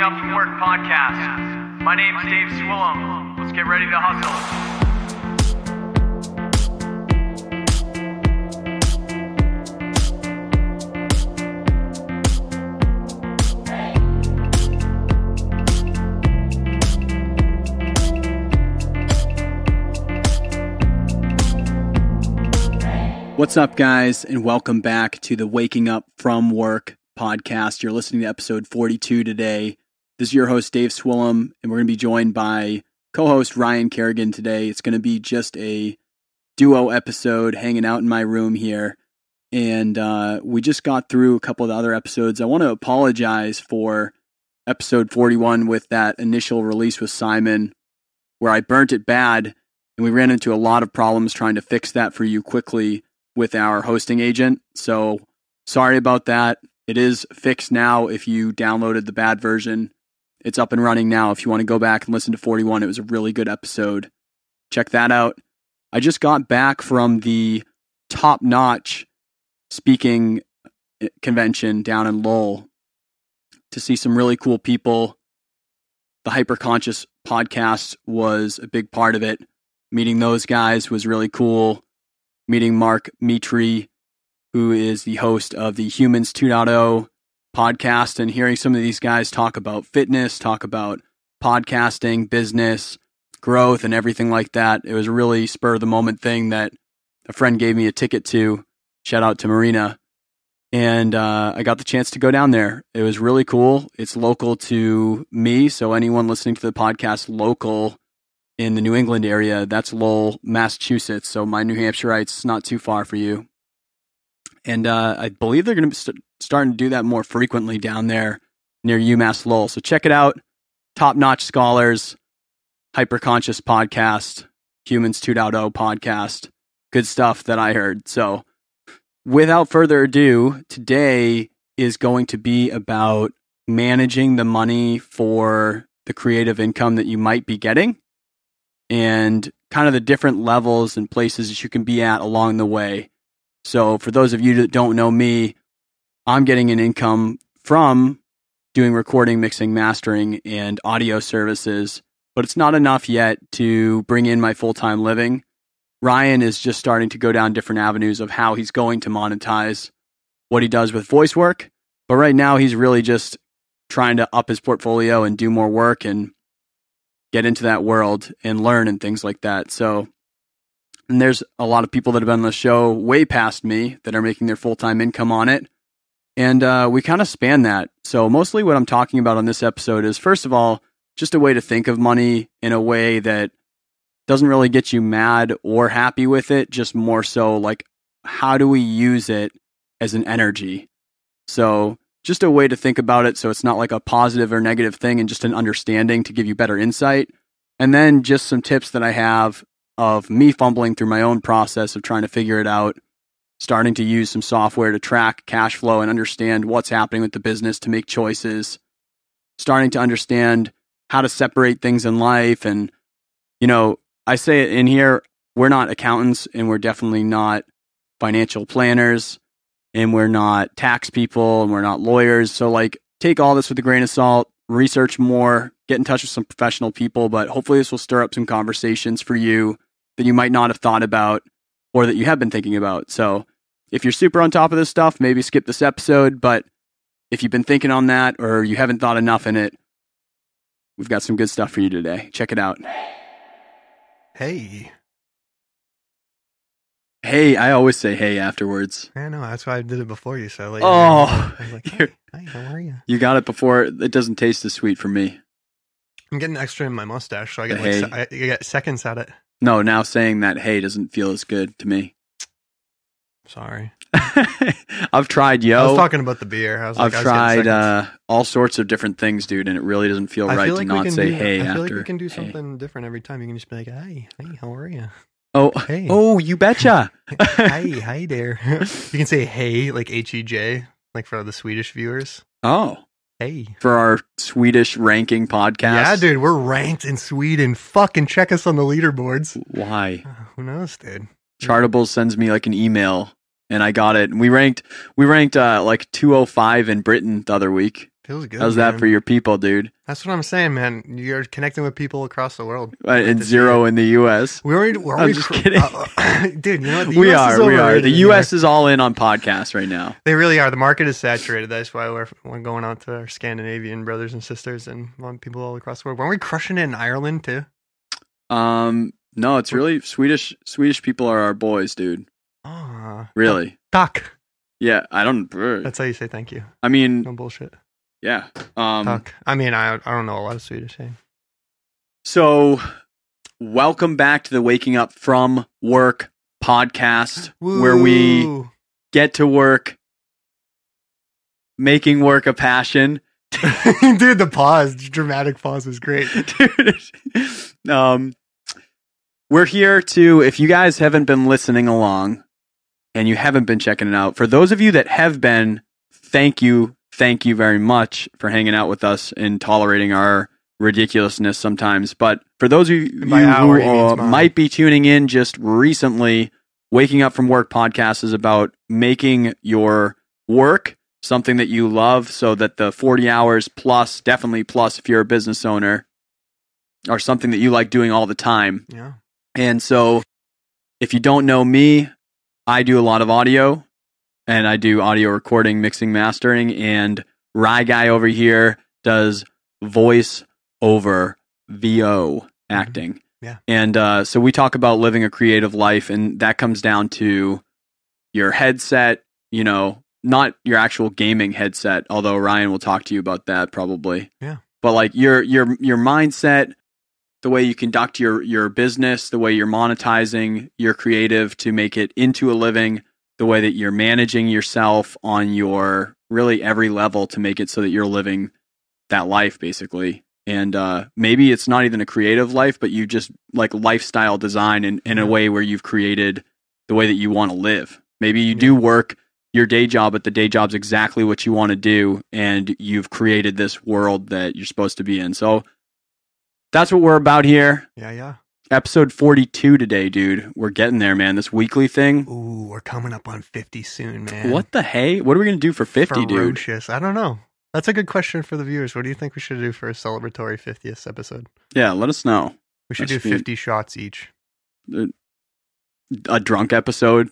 Waking Up From Work podcast. My name's Dave Swillum. Let's get ready to hustle. What's up, guys, and welcome back to the Waking Up From Work podcast. You're listening to episode 42 today. This is your host, Dave Swillum, and we're going to be joined by co-host Ryan Kerrigan today. It's going to be just a duo episode hanging out in my room here, and we just got through a couple of the other episodes. I want to apologize for episode 41 with that initial release with Simon, where I burnt it bad, and we ran into a lot of problems trying to fix that for you quickly with our hosting agent. So sorry about that. It is fixed now. If you downloaded the bad version, it's up and running now. If you want to go back and listen to 41, it was a really good episode. Check that out. I just got back from the Top Notch speaking convention down in Lowell to see some really cool people. The Hyperconscious podcast was a big part of it. Meeting those guys was really cool. Meeting Mark Mitri, who is the host of the Humans 2.0 podcast, and hearing some of these guys talk about fitness, talk about podcasting, business, growth, and everything like that. It was a really spur of the moment thing that a friend gave me a ticket to. Shout out to Marina. And I got the chance to go down there. It was really cool. It's local to me, so anyone listening to the podcast local in the New England area, that's Lowell, Massachusetts. So my New Hampshireites, not too far for you. And I believe they're going to be starting to do that more frequently down there near UMass Lowell. So check it out. Top-notch scholars, Hyperconscious podcast, Humans 2.0 podcast. Good stuff that I heard. So without further ado, today is going to be about managing the money for the creative income that you might be getting, and kind of the different levels and places that you can be at along the way. So for those of you that don't know me, I'm getting an income from doing recording, mixing, mastering, and audio services, but it's not enough yet to bring in my full-time living. Ryan is just starting to go down different avenues of how he's going to monetize what he does with voice work. But right now he's really just trying to up his portfolio and do more work and get into that world and learn and things like that. So, and there's a lot of people that have been on the show way past me that are making their full-time income on it. And we kind of span that. So mostly what I'm talking about on this episode is, first of all, just a way to think of money in a way that doesn't really get you mad or happy with it, just more so like, how do we use it as an energy? So just a way to think about it so it's not like a positive or negative thing, and just an understanding to give you better insight. And then just some tips that I have of me fumbling through my own process of trying to figure it out, starting to use some software to track cash flow and understand what's happening with the business to make choices, starting to understand how to separate things in life. And, you know, I say it in here, we're not accountants, and we're definitely not financial planners, and we're not tax people, and we're not lawyers. So like, take all this with a grain of salt, research more, get in touch with some professional people, but hopefully this will stir up some conversations for you that you might not have thought about or that you have been thinking about. So if you're super on top of this stuff, maybe skip this episode, but if you've been thinking on that or you haven't thought enough in it, we've got some good stuff for you today. Check it out. Hey, I always say hey afterwards. I know, that's why I did it before you. So like, oh, I was like, hey, how are you? You got it before. It doesn't taste as sweet for me. I'm getting extra in my mustache, so I get I get seconds at it. No, now saying that hey doesn't feel as good to me. Sorry. I've tried, yo. I was talking about the beer. I've tried all sorts of different things, dude, and it really doesn't feel right to not say hey after. I feel like we can do something different every time. You can just be like, hey, how are you? Oh, hey. Oh, you betcha. Hi there. You can say hey, like H-E-J, like for the Swedish viewers. Oh. Hey. For our Swedish ranking podcast. Yeah, dude, we're ranked in Sweden. Fucking check us on the leaderboards. Why? Who knows, dude? Chartables sends me like an email, and I got it. And we ranked like 205 in Britain the other week. Feels good. How's that for your people, dude? That's what I'm saying, man. You're connecting with people across the world. And zero in the U.S. We're I'm just kidding. Dude, you know what? The We US is are. overrated The in U.S. here. is all in on podcasts right now. They really are. The market is saturated. That's why we're going out to our Scandinavian brothers and sisters and want people all across the world. Weren't we crushing it in Ireland too? No, it's really Swedish. Swedish people are our boys, dude. Oh, Really? Tack. Yeah, I don't. That's how you say thank you. I mean, No bullshit. yeah. Tack. I mean, I don't know a lot of Swedish. Hey. So, welcome back to the Waking Up From Work podcast, where we Woo. get to work, making work a passion. Dude, the pause, dramatic pause was great. Dude, we're here to, if you guys haven't been listening along and you haven't been checking it out, for those of you that have been, thank you very much for hanging out with us and tolerating our ridiculousness sometimes. But for those of you By our, he means who mine. might be tuning in just recently, Waking Up From Work podcast is about making your work something that you love, so that the 40 hours plus, definitely plus if you're a business owner, are something that you like doing all the time. Yeah. And so if you don't know me, I do a lot of audio, and I do audio recording, mixing, mastering, and Rye Guy over here does voice over VO acting. Yeah. And so we talk about living a creative life, and that comes down to your headset, you know, not your actual gaming headset, although Ryan will talk to you about that probably. Yeah. But like your mindset, the way you conduct your business, the way you're monetizing your creative to make it into a living, the way that you're managing yourself on your really every level to make it so that you're living that life basically. And maybe it's not even a creative life, but you just like lifestyle design in a way where you've created the way that you want to live. Maybe you do work your day job, but the day job's exactly what you want to do, and you've created this world that you're supposed to be in. So that's what we're about here. Yeah. Episode 42 today, dude. We're getting there, man. This weekly thing. Ooh, we're coming up on 50 soon, man. What the hey? What are we going to do for 50, dude? Ferocious. I don't know. That's a good question for the viewers. What do you think we should do for a celebratory 50th episode? Yeah, let us know. We should That do should be- 50 shots each. A drunk episode.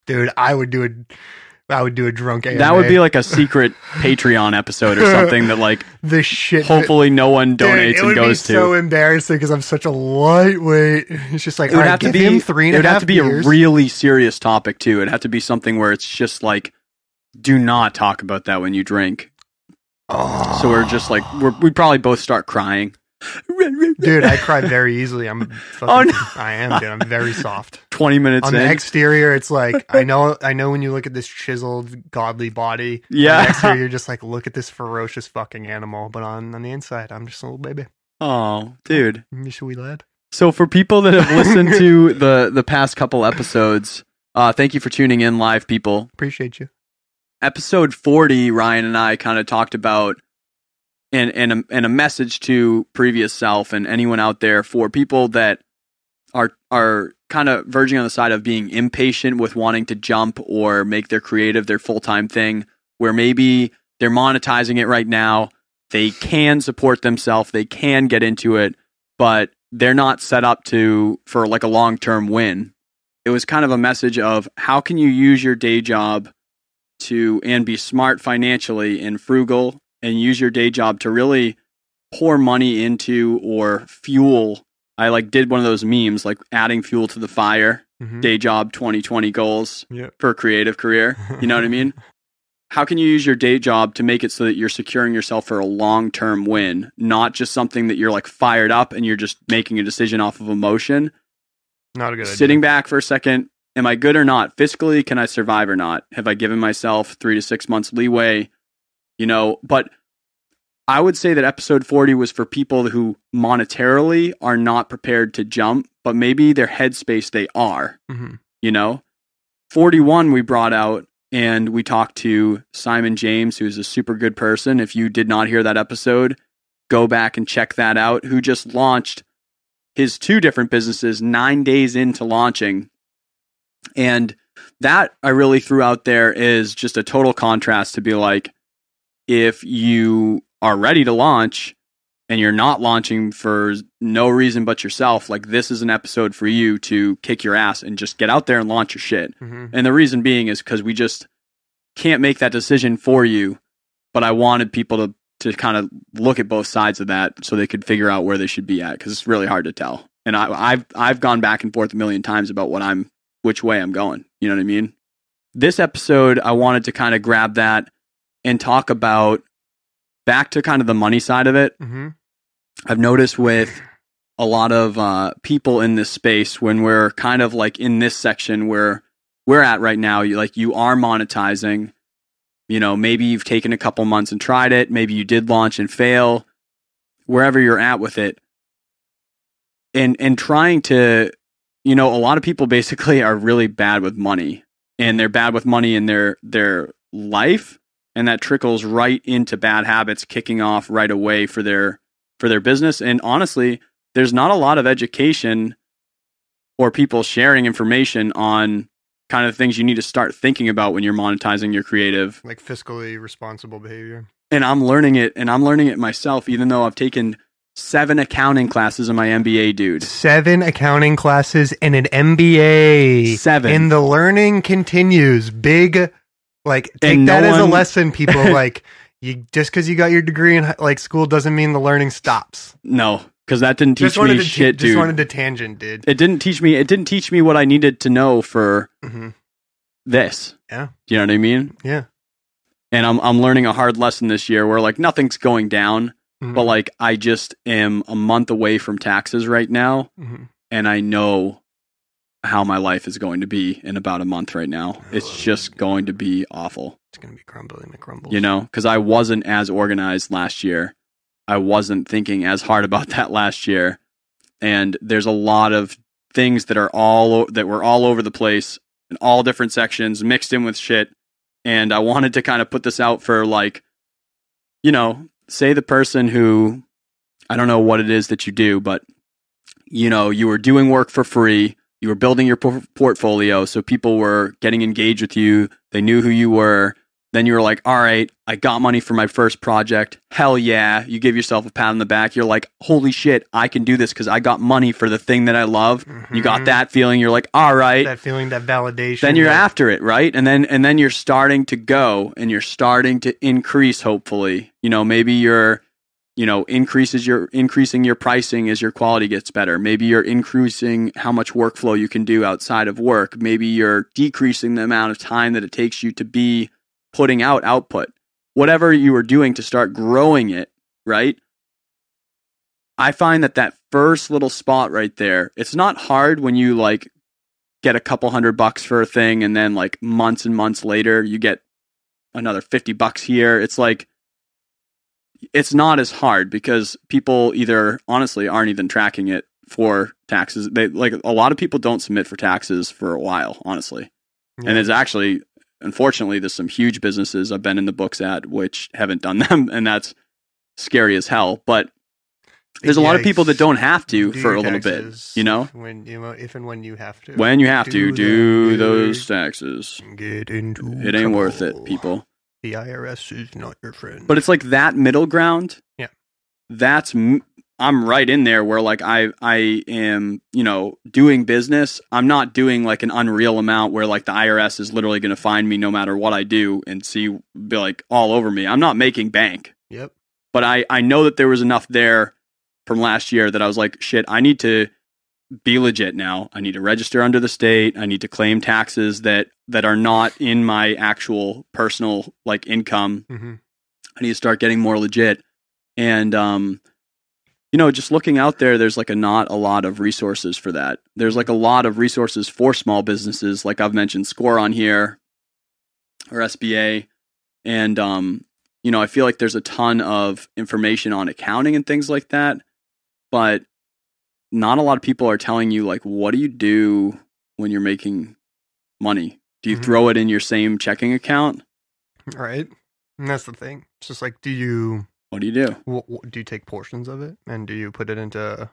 Dude, I would do a drunk AMA. That would be like a secret Patreon episode or something that like the shit. hopefully no one Dude, donates it and would goes be to. so embarrassing because I'm such a lightweight. It's just like, It would all right, have to give be him 3.5 It would have to be beers. a really serious topic too. It'd have to be something where it's just like, do not talk about that when you drink. Oh. So we're just like we'd probably both start crying. Dude, I cry very easily. I'm fucking, Oh, no. I am, dude. I'm very soft. 20 minutes On in. the exterior, it's like I know when you look at this chiseled, godly body. Yeah. On the exterior, you're just like, look at this ferocious fucking animal. But on the inside, I'm just a little baby. Oh, dude. I'm just a wee lad. So for people that have listened to the past couple episodes, thank you for tuning in live, people. Appreciate you. Episode 40, Ryan and I kind of talked about and a message to previous self and anyone out there for people that are kind of verging on the side of being impatient with wanting to jump or make their creative their full-time thing, where maybe they're monetizing it right now, they can support themselves, they can get into it, but they're not set up for like a long-term win. It was kind of a message of how can you use your day job and be smart financially and frugal, and use your day job to really pour money into or fuel. I like did one of those memes, like adding fuel to the fire, Mhm. day job 2020 goals Yep. for a creative career. You know what I mean? How can you use your day job to make it so that you're securing yourself for a long-term win, not just something that you're like fired up and you're just making a decision off of emotion? Not a good idea. Sitting back for a second, am I good or not? Fiscally, can I survive or not? Have I given myself 3 to 6 months leeway? You know, but I would say that episode 40 was for people who monetarily are not prepared to jump, but maybe their headspace they are, Mhm. you know? 41 we brought out and we talked to Simon James, who's a super good person. If you did not hear that episode, go back and check that out, who just launched his 2 different businesses 9 days into launching. And that I really threw out there is just a total contrast to be like, if you are ready to launch and you're not launching for no reason but yourself, like this is an episode for you to kick your ass and just get out there and launch your shit. And the reason being is because we just can't make that decision for you. But I wanted people to kind of look at both sides of that so they could figure out where they should be at, because it's really hard to tell. And I've gone back and forth a million times about which way I'm going. You know what I mean? This episode, I wanted to kind of grab that and talk about back to kind of the money side of it. I've noticed with a lot of people in this space, when we're kind of like in this section where we're at right now, you are monetizing. You know, maybe you've taken a couple months and tried it. Maybe you did launch and fail. Wherever you're at with it, and trying to, a lot of people basically are really bad with money, and they're bad with money in their life, and that trickles right into bad habits kicking off right away for their business. And honestly, there's not a lot of education or people sharing information on kind of things you need to start thinking about when you're monetizing your creative. Like fiscally responsible behavior. And I'm learning it myself, even though I've taken 7 accounting classes in my MBA, dude. 7 accounting classes and an MBA. 7. And the learning continues. Big, take that as a lesson, people. Just because you got your degree in school doesn't mean the learning stops. No, because that didn't teach me shit, dude. Just wanted to tangent, dude. It didn't teach me what I needed to know for this. Yeah. Do you know what I mean? Yeah. And I'm learning a hard lesson this year where nothing's going down, but I just am a month away from taxes right now, and I know how my life is going to be in about a month right now. It's just going to be awful. It's going to be crumbling the crumbles. Because I wasn't as organized last year. I wasn't thinking as hard about that last year. And there's a lot of things that were all over the place in all different sections, mixed in with shit. And I wanted to kind of put this out for say the person who, I don't know what it is that you do, but you were doing work for free. You were building your portfolio, so people were getting engaged with you. They knew who you were. Then you were like, all right, I got money for my first project. Hell yeah. You give yourself a pat on the back. You're like, holy shit, I can do this because I got money for the thing that I love. You got that feeling. You're like, all right. That feeling, that validation. Then you're after it, right? And then you're starting to go, and you're starting to increase, hopefully. Maybe you're increasing your pricing as your quality gets better. Maybe you're increasing how much workflow you can do outside of work. Maybe you're decreasing the amount of time that it takes you to be putting out output. Whatever you were doing to start growing it, right? I find that first little spot right there, it's not hard when you get a couple $100 for a thing, and then months and months later you get another $50 here. It's not as hard because people either honestly aren't even tracking it for taxes. They a lot of people don't submit for taxes for a while, honestly. Yeah. And it's actually, unfortunately, there's some huge businesses I've been in the books at which haven't done them, and that's scary as hell. But there's a lot of people that don't have to for a little bit, When if and when you have to. When you have to do those taxes. Get into it ain't worth it, people. The IRS is not your friend. But it's that middle ground. Yeah. I'm right in there where I am, doing business. I'm not doing an unreal amount where the IRS is literally going to find me no matter what I do and be all over me. I'm not making bank. Yep. But I know that there was enough there from last year that I was like, shit, I need to be legit now. I need to register under the state. I need to claim taxes that are not in my actual personal income. I need to start getting more legit. And just looking out there, there's not a lot of resources for that. There's a lot of resources for small businesses, like I've mentioned SCORE on here or SBA. And I feel like there's a ton of information on accounting and things like that, but not a lot of people are telling you what do you do when you're making money? Do you throw it in your same checking account? Right. And that's the thing. It's just do you... What do you do? Do you take portions of it and do you put it into,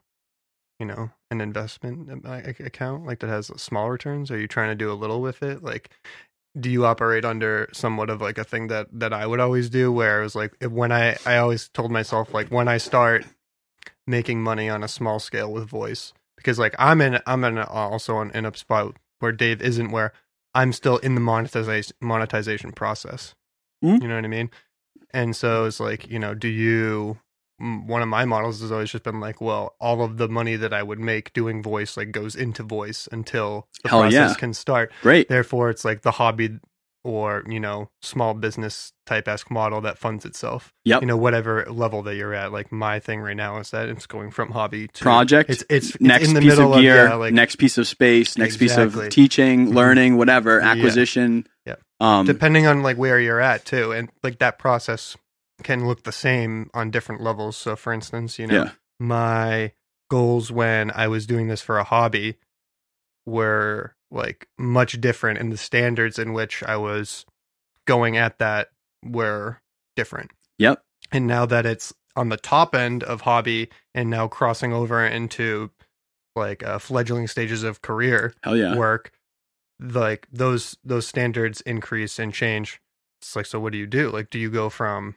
an investment account that has small returns? Are you trying to do a little with it? do you operate under somewhat of like a thing that I would always do, where it was like when I always told myself, like, when I start making money on a small scale with voice, because like I'm in a spot where Dave isn't, where I'm still in the monetization process. Mm-hmm. You know what I mean? And so it's like, one of my models has always just been like, well, all of the money that I would make doing voice like goes into voice until the process can start. Great. Therefore, it's like the hobby or, small business type-esque model that funds itself. Yep. Whatever level that you're at. Like my thing right now is that it's going from hobby to project. It's next in the piece middle of gear, like, next piece of space, next piece of teaching, learning, whatever, acquisition. Yeah. Depending on like where you're at too. And like that process can look the same on different levels. So for instance, my goals when I was doing this for a hobby were like much different, and the standards in which I was going at that were different. Yep. And now that it's on the top end of hobby and now crossing over into like fledgling stages of career work, like those standards increase and change. It's like, so what do you do? Like, do you go from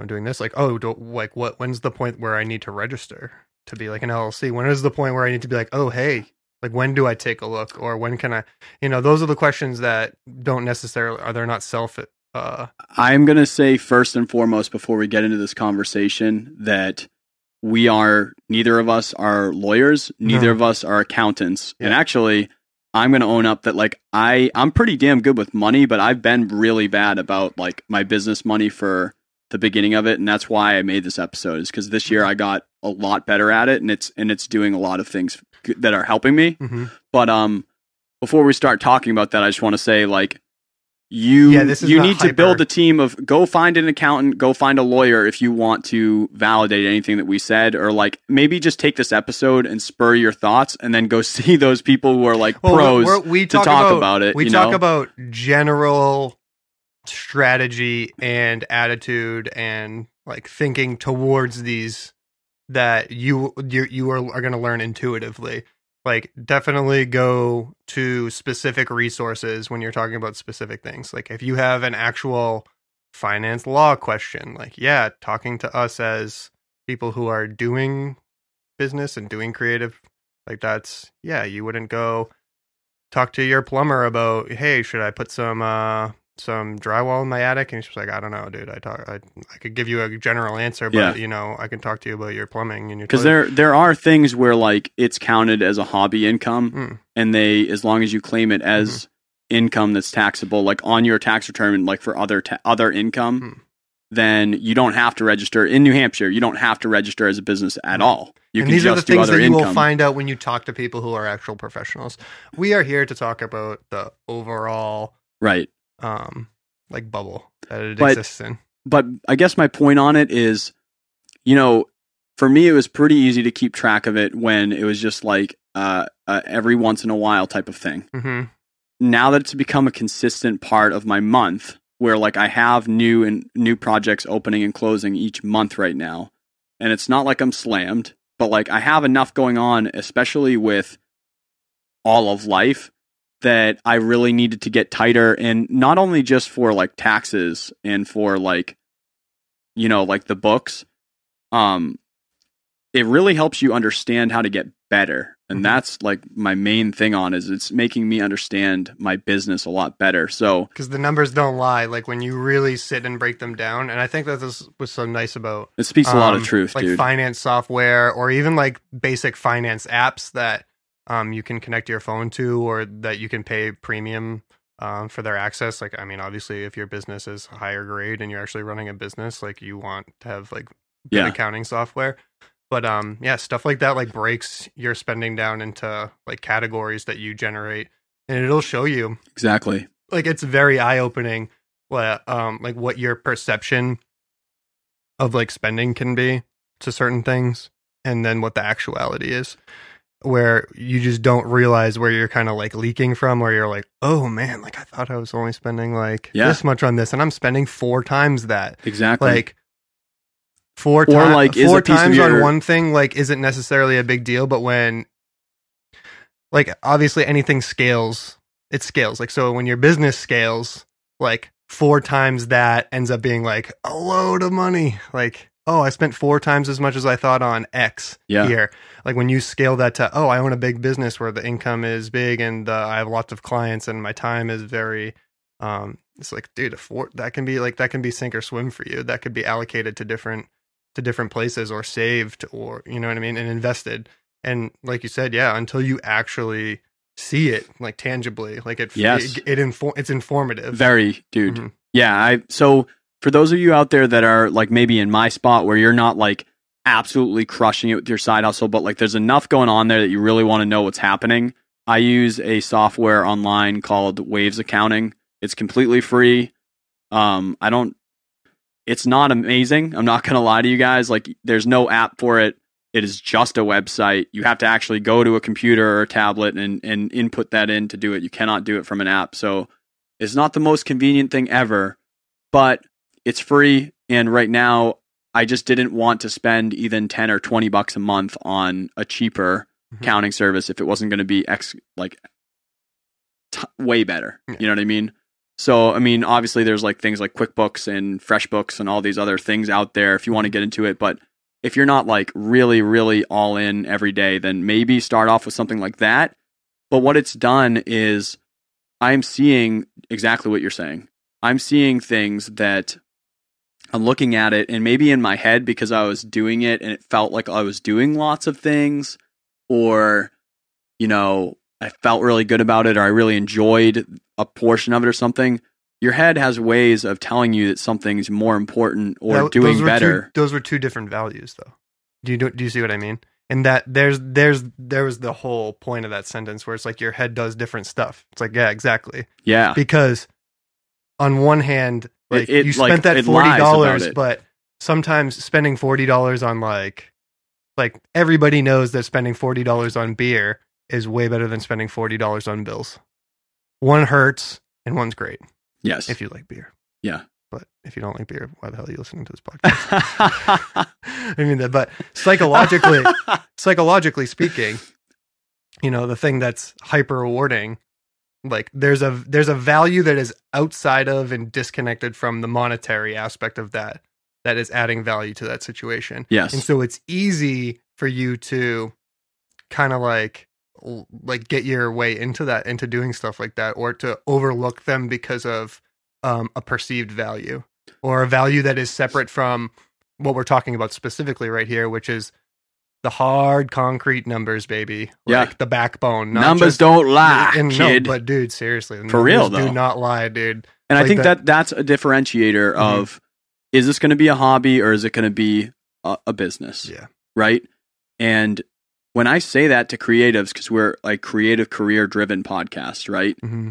doing this, like, when's the point where I need to register to be like an LLC? When is the point where I need to be like, oh, hey, like, when do I take a look? Or when can I, those are the questions that don't necessarily, they're not I'm going to say first and foremost, before we get into this conversation, that neither of us are lawyers. Neither of us are accountants. Yeah. And actually, I'm going to own up that like, I'm pretty damn good with money, but I've been really bad about like my business money for the beginning of it, and that's why I made this episode, is because this year I got a lot better at it, and it's doing a lot of things that are helping me. Mm-hmm. But before we start talking about that, I just want to say, like, you need to build a team of, go find an accountant, go find a lawyer if you want to validate anything that we said, or like maybe just take this episode and spur your thoughts and then go see those people who are like pros to talk about it. We talk about general strategy and attitude and like thinking towards these that you are going to learn intuitively. Like, definitely go to specific resources when you're talking about specific things. Like, if you have an actual finance law question, like, talking to us as people who are doing business and doing creative, like, that's, you wouldn't go talk to your plumber about, hey, should I put some drywall in my attic? And he's just like, I don't know, dude. I could give you a general answer, but I can talk to you about your plumbing and your, because there are things where like it's counted as a hobby income, and as long as you claim it as income that's taxable, like on your tax return, and like for other income, then you don't have to register in New Hampshire. You don't have to register as a business at all. You can these just are the things do other that you income. will find out when you talk to people who are actual professionals. We are here to talk about the overall like bubble that it exists in. But I guess my point on it is, for me, it was pretty easy to keep track of it when it was just like every once in a while type of thing. Mm-hmm. Now that it's become a consistent part of my month, where like I have new projects opening and closing each month right now, and it's not like I'm slammed, but like I have enough going on, especially with all of life, that I really needed to get tighter, and not only just for like taxes and for like, like the books, it really helps you understand how to get better. And that's like my main thing on is it's making me understand my business a lot better. So, because the numbers don't lie, like when you really sit and break them down. And I think that this was so nice about, it speaks a lot of truth, like dude. Finance software, or even like basic finance apps that you can connect your phone to, or that you can pay premium for their access. Like, I mean, obviously, if your business is higher grade and you're actually running a business, like you want to have like good accounting software. But stuff like that like breaks your spending down into like categories that you generate, and it'll show you exactly. Like, it's very eye opening what like what your perception of like spending can be to certain things, and then what the actuality is, where you just don't realize where you're kind of like leaking from, where you're like, oh man, like I thought I was only spending like this much on this, and I'm spending 4 times that. Exactly. Like 4 times on one thing like isn't necessarily a big deal, but when like obviously anything scales it scales. Like, so when your business scales, like 4 times that ends up being like a load of money. Like, oh, I spent 4 times as much as I thought on X here. Like when you scale that to, oh, I own a big business where the income is big and I have lots of clients and my time is very, it's like, dude, that can be sink or swim for you. That could be allocated to different places or saved or, you know what I mean? And invested. And like you said, yeah, until you actually see it like tangibly, like it's informative. Very, dude. Mhm. Yeah. So for those of you out there that are like maybe in my spot where you're not like absolutely crushing it with your side hustle, but like there's enough going on there that you really want to know what's happening. I use a software online called Waves Accounting. It's completely free. It's not amazing. I'm not going to lie to you guys. Like there's no app for it. It is just a website. You have to actually go to a computer or a tablet and input that in to do it. You cannot do it from an app. So it's not the most convenient thing ever, but it's free. And right now, I just didn't want to spend even 10 or 20 bucks a month on a cheaper accounting service if it wasn't going to be way better. Yeah. You know what I mean? So, I mean, obviously there's like things like QuickBooks and FreshBooks and all these other things out there if you want to get into it. But if you're not like really, really all in every day, then maybe start off with something like that. But what it's done is I'm seeing exactly what you're saying. I'm seeing things that I'm looking at it and maybe in my head because I was doing it and it felt like I was doing lots of things or, you know, I felt really good about it or I really enjoyed a portion of it or something. Your head has ways of telling you that something's more important or doing better. Those were 2 different values, though. Do you see what I mean? And that there was the whole point of that sentence where it's like your head does different stuff. It's like, yeah, exactly. Yeah. Because on one hand, like It you spent that $40, but sometimes spending $40 on like everybody knows that spending $40 on beer is way better than spending $40 on bills. One hurts and one's great. Yes. If you like beer. Yeah. But if you don't like beer, why the hell are you listening to this podcast? I mean that, but psychologically speaking, you know, the thing that's hyper rewarding, like there's a value that is outside of and disconnected from the monetary aspect of that is adding value to that situation. Yes. And so it's easy for you to kind of like get your way into doing stuff like that, or to overlook them because of a perceived value or a value that is separate from what we're talking about specifically right here, which is the hard concrete numbers, baby. Like the backbone. Numbers don't lie, kid. No, but dude, seriously. For real, though. Do not lie, dude. And I think that's a differentiator of, is this going to be a hobby or is it going to be a business? Yeah. Right? And when I say that to creatives, because we're like creative career driven podcast, right? Mm-hmm.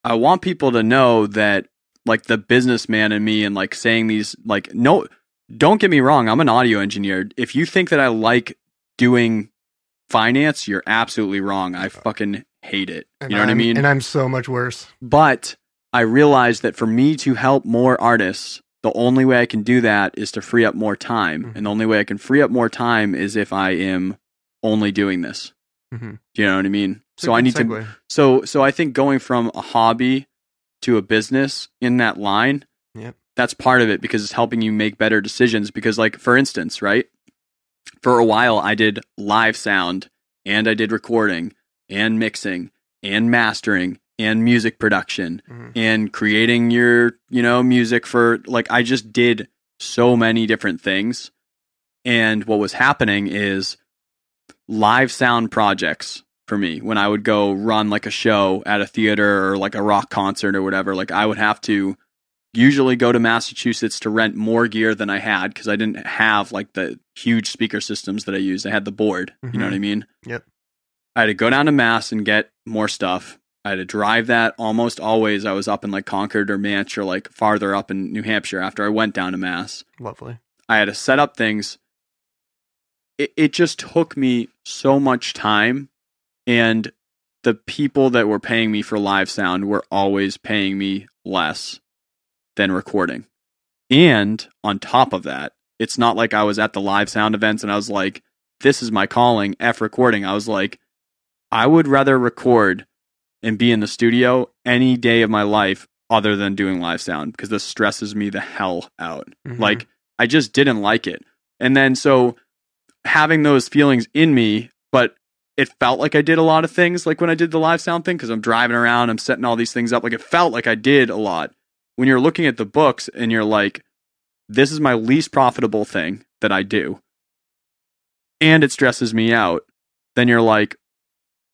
I want people to know that like the businessman in me and like saying these, like, no, don't get me wrong. I'm an audio engineer. If you think that I like doing finance, you're absolutely wrong. I fucking hate it. You know what I mean? And I'm so much worse. But I realized that for me to help more artists, the only way I can do that is to free up more time. Mm-hmm. And the only way I can free up more time is if I am only doing this. Mm-hmm. Do you know what I mean? It's So I need to. So I think going from a hobby to a business in that line, Yep. that's part of it, because it's helping you make better decisions. Because, like, for instance, right, for a while I did live sound and I did recording and mixing and mastering and music production and creating your, music for, like, I just did so many different things. And what was happening is live sound projects for me, when I would go run like a show at a theater or like a rock concert or whatever, like I would have to usually go to Massachusetts to rent more gear than I had, because I didn't have like the huge speaker systems that I used. I had the board, you know what I mean? Yep. I had to go down to Mass and get more stuff. I had to drive that almost always. I was up in like Concord or Manch or like farther up in New Hampshire after I went down to Mass. Lovely. I had to set up things. It just took me so much time, and the people that were paying me for live sound were always paying me less than recording. And on top of that, it's not like I was at the live sound events and I was like, this is my calling, F recording. I was like, I would rather record and be in the studio any day of my life other than doing live sound, because this stresses me the hell out. Like, I just didn't like it. And then so having those feelings in me, but it felt like I did a lot of things, like when I did the live sound thing, because I'm driving around, I'm setting all these things up. Like, it felt like I did a lot. When you're looking at the books and you're like, this is my least profitable thing that I do, and it stresses me out, then you're like,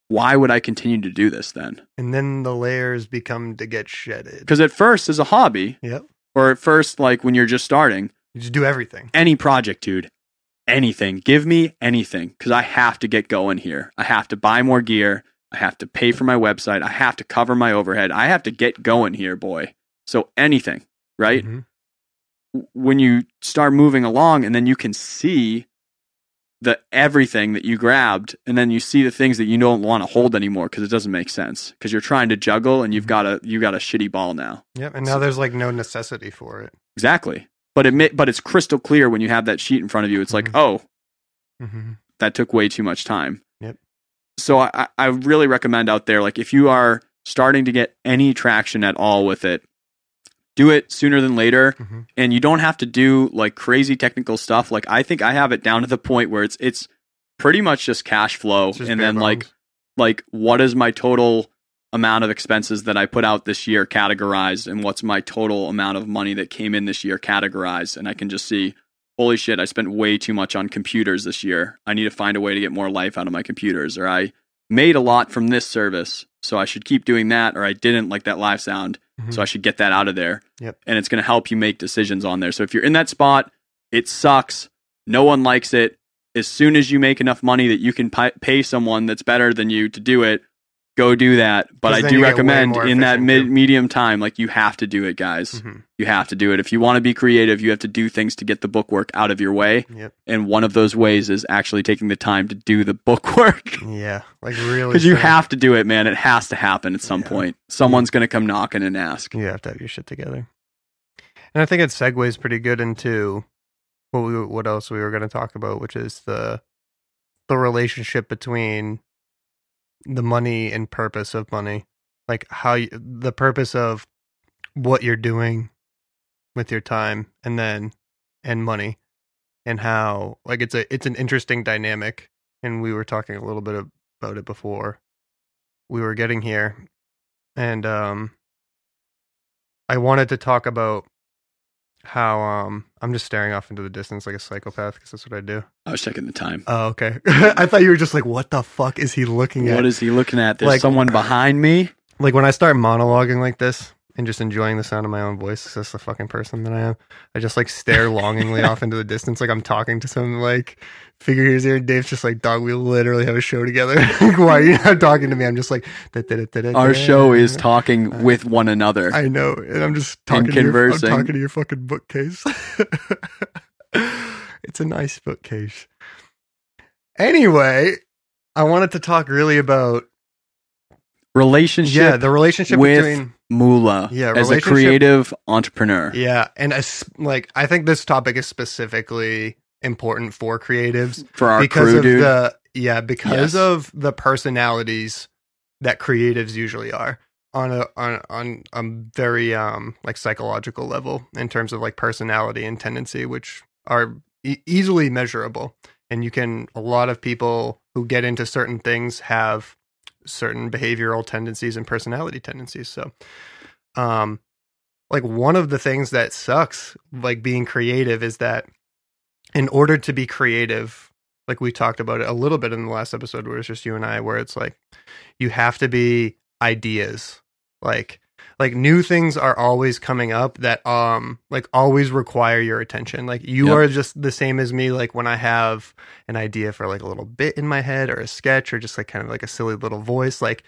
why would I continue to do this then? And then the layers become to get shedded. Because at first, as a hobby, or at first, like when you're just starting, you just do everything. Any project, dude. Anything. Give me anything, because I have to get going here. I have to buy more gear. I have to pay for my website. I have to cover my overhead. I have to get going here, boy. So anything, right? When you start moving along, and then you can see the everything that you grabbed, and then you see the things that you don't want to hold anymore because it doesn't make sense, because you're trying to juggle and you've got a shitty ball now. Yep, and now there's like no necessity for it. Exactly. But it's crystal clear when you have that sheet in front of you. It's like, oh, that took way too much time. Yep. So I really recommend out there, like, if you are starting to get any traction at all with it, do it sooner than later. And you don't have to do like crazy technical stuff. Like, I think I have it down to the point where it's pretty much just cash flow. And then like what is my total amount of expenses that I put out this year categorized, and what's my total amount of money that came in this year categorized. And I can just see, holy shit, I spent way too much on computers this year. I need to find a way to get more life out of my computers. Or I made a lot from this service, so I should keep doing that. Or I didn't like that live sound, so I should get that out of there. And it's going to help you make decisions on there. So if you're in that spot, it sucks. No one likes it. As soon as you make enough money that you can pay someone that's better than you to do it, go do that. But I do recommend in that medium time, like, you have to do it, guys. You have to do it. If you want to be creative, you have to do things to get the book work out of your way. And one of those ways is actually taking the time to do the book work. Yeah, like really. Because you have to do it, man. It has to happen at some point. Someone's going to come knocking and ask. You have to have your shit together. And I think it segues pretty good into what else we were going to talk about, which is the relationship between the money and purpose of money. Like, the purpose of what you're doing with your time and money, and how, like, it's an interesting dynamic. And we were talking a little bit about it before we were getting here. And I wanted to talk about how I'm just staring off into the distance like a psychopath, because that's what I do. I was checking the time. Oh, okay. I thought you were just like, what the fuck is he looking at? What is he looking at? There's someone behind me. Like, when I start monologuing like this and just enjoying the sound of my own voice, 'cause that's the fucking person that I am, I just like stare longingly off into the distance like I'm talking to some like figure here. And Dave's just like, dog, we literally have a show together. Like, why are you not talking to me? I'm just like, our show is talking with one another. I know, and I'm just talking conversing. I'm talking to your fucking bookcase. It's a nice bookcase. Anyway, I wanted to talk really about relationship. Yeah, the relationship with between Moolah as a creative entrepreneur. Yeah, and I think this topic is specifically important for creatives, for our crew, dude. Because of the personalities that creatives usually are on a very like psychological level, in terms of like personality and tendency, which are easily measurable. And a lot of people who get into certain things have certain behavioral tendencies and personality tendencies. So, like, one of the things that sucks, like, being creative, is that in order to be creative, like we talked about it a little bit in the last episode where it's just you and I, where it's like, you have to be ideas. Like new things are always coming up that like always require your attention. Like, you are just the same as me. Like, when I have an idea for like a little bit in my head, or a sketch, or just like kind of like a silly little voice, like,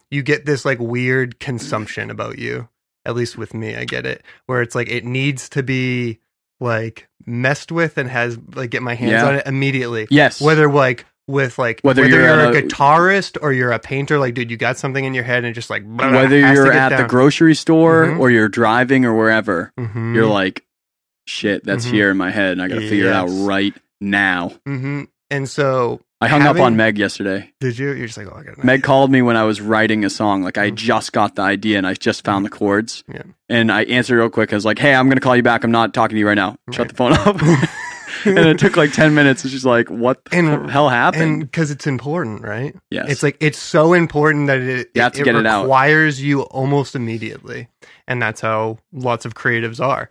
you get this like weird consumption about you. At least with me, I get it, where it's like it needs to be like messed with and has like get my hands on it immediately. Yes. Whether you're a guitarist or you're a painter, like, dude, you got something in your head and just like, whether you're at the grocery store or you're driving or wherever, you're like, shit, that's here in my head and I got to figure it out right now. And so I hung up on Meg yesterday. Did you? You're just like, oh, I got an Meg idea. called me when I was writing a song. Like I just got the idea and I just found the chords. Yeah. And I answered real quick. I was like, hey, I'm going to call you back. I'm not talking to you right now. Shut the phone up. And it took like 10 minutes. And she's like, what the hell happened? And because it's important, right? Yes. It's like, it's so important that You have to get it out. requires you almost immediately. And that's how lots of creatives are.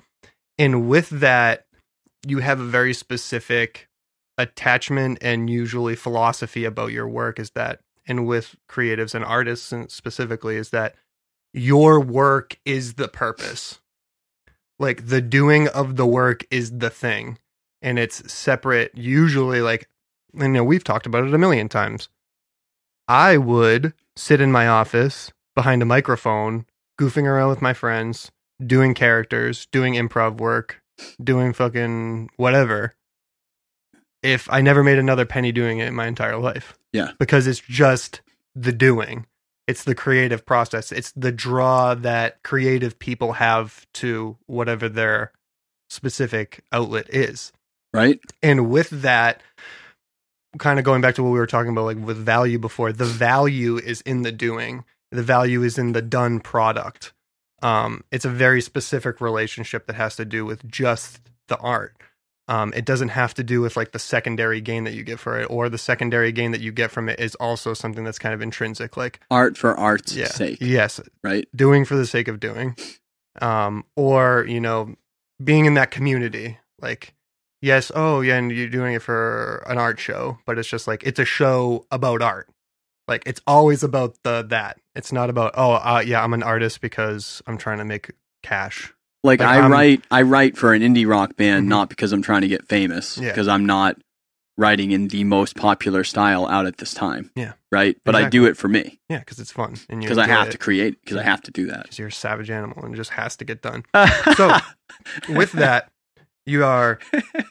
And with that, you have a very specific attachment and usually philosophy about your work is that, and with creatives and artists and specifically, is that your work is the purpose. Like the doing of the work is the thing. And it's separate, usually like, we've talked about it a million times. I would sit in my office behind a microphone, goofing around with my friends, doing characters, doing improv work, doing fucking whatever, if I never made another penny doing it in my entire life. Yeah. Because it's just the doing. It's the creative process. It's the draw that creative people have to whatever their specific outlet is. Right. And with that, kind of going back to what we were talking about, like with value before, the value is in the doing. The value is in the done product. It's a very specific relationship that has to do with just the art. It doesn't have to do with like the secondary gain that you get for it, or the secondary gain that you get from it is also something that's kind of intrinsic, like art for art's sake. Yes. Right. Doing for the sake of doing. Or, being in that community, like, yes, oh yeah, and you're doing it for an art show, but it's just like, it's a show about art. Like, it's always about that. It's not about, I'm an artist because I'm trying to make cash. Like I write for an indie rock band, not because I'm trying to get famous, because I'm not writing in the most popular style out at this time. Yeah. Right. But I do it for me. Yeah. Because it's fun. And because I have to create, because I have to do that. Because you're a savage animal and it just has to get done. So with that, you are,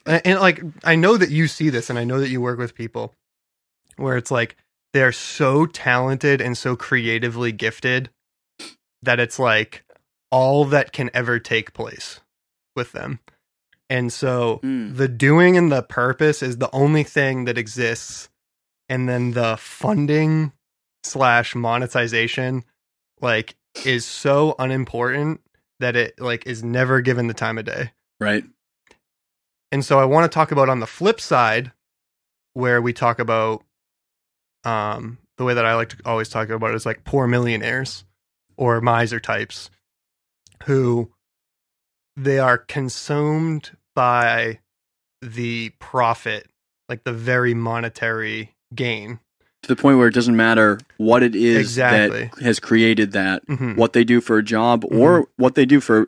and like, I know that you see this and I know that you work with people where it's like, they're so talented and so creatively gifted that it's like all that can ever take place with them. And so the doing and the purpose is the only thing that exists. And then the funding / monetization, like, is so unimportant that it like is never given the time of day. Right. And so I want to talk about on the flip side, where we talk about, the way that I like to always talk about it is like poor millionaires or miser types who they are consumed by the profit, like the very monetary gain. To the point where it doesn't matter what it is Exactly. that has created that, what they do for a job or what they do for.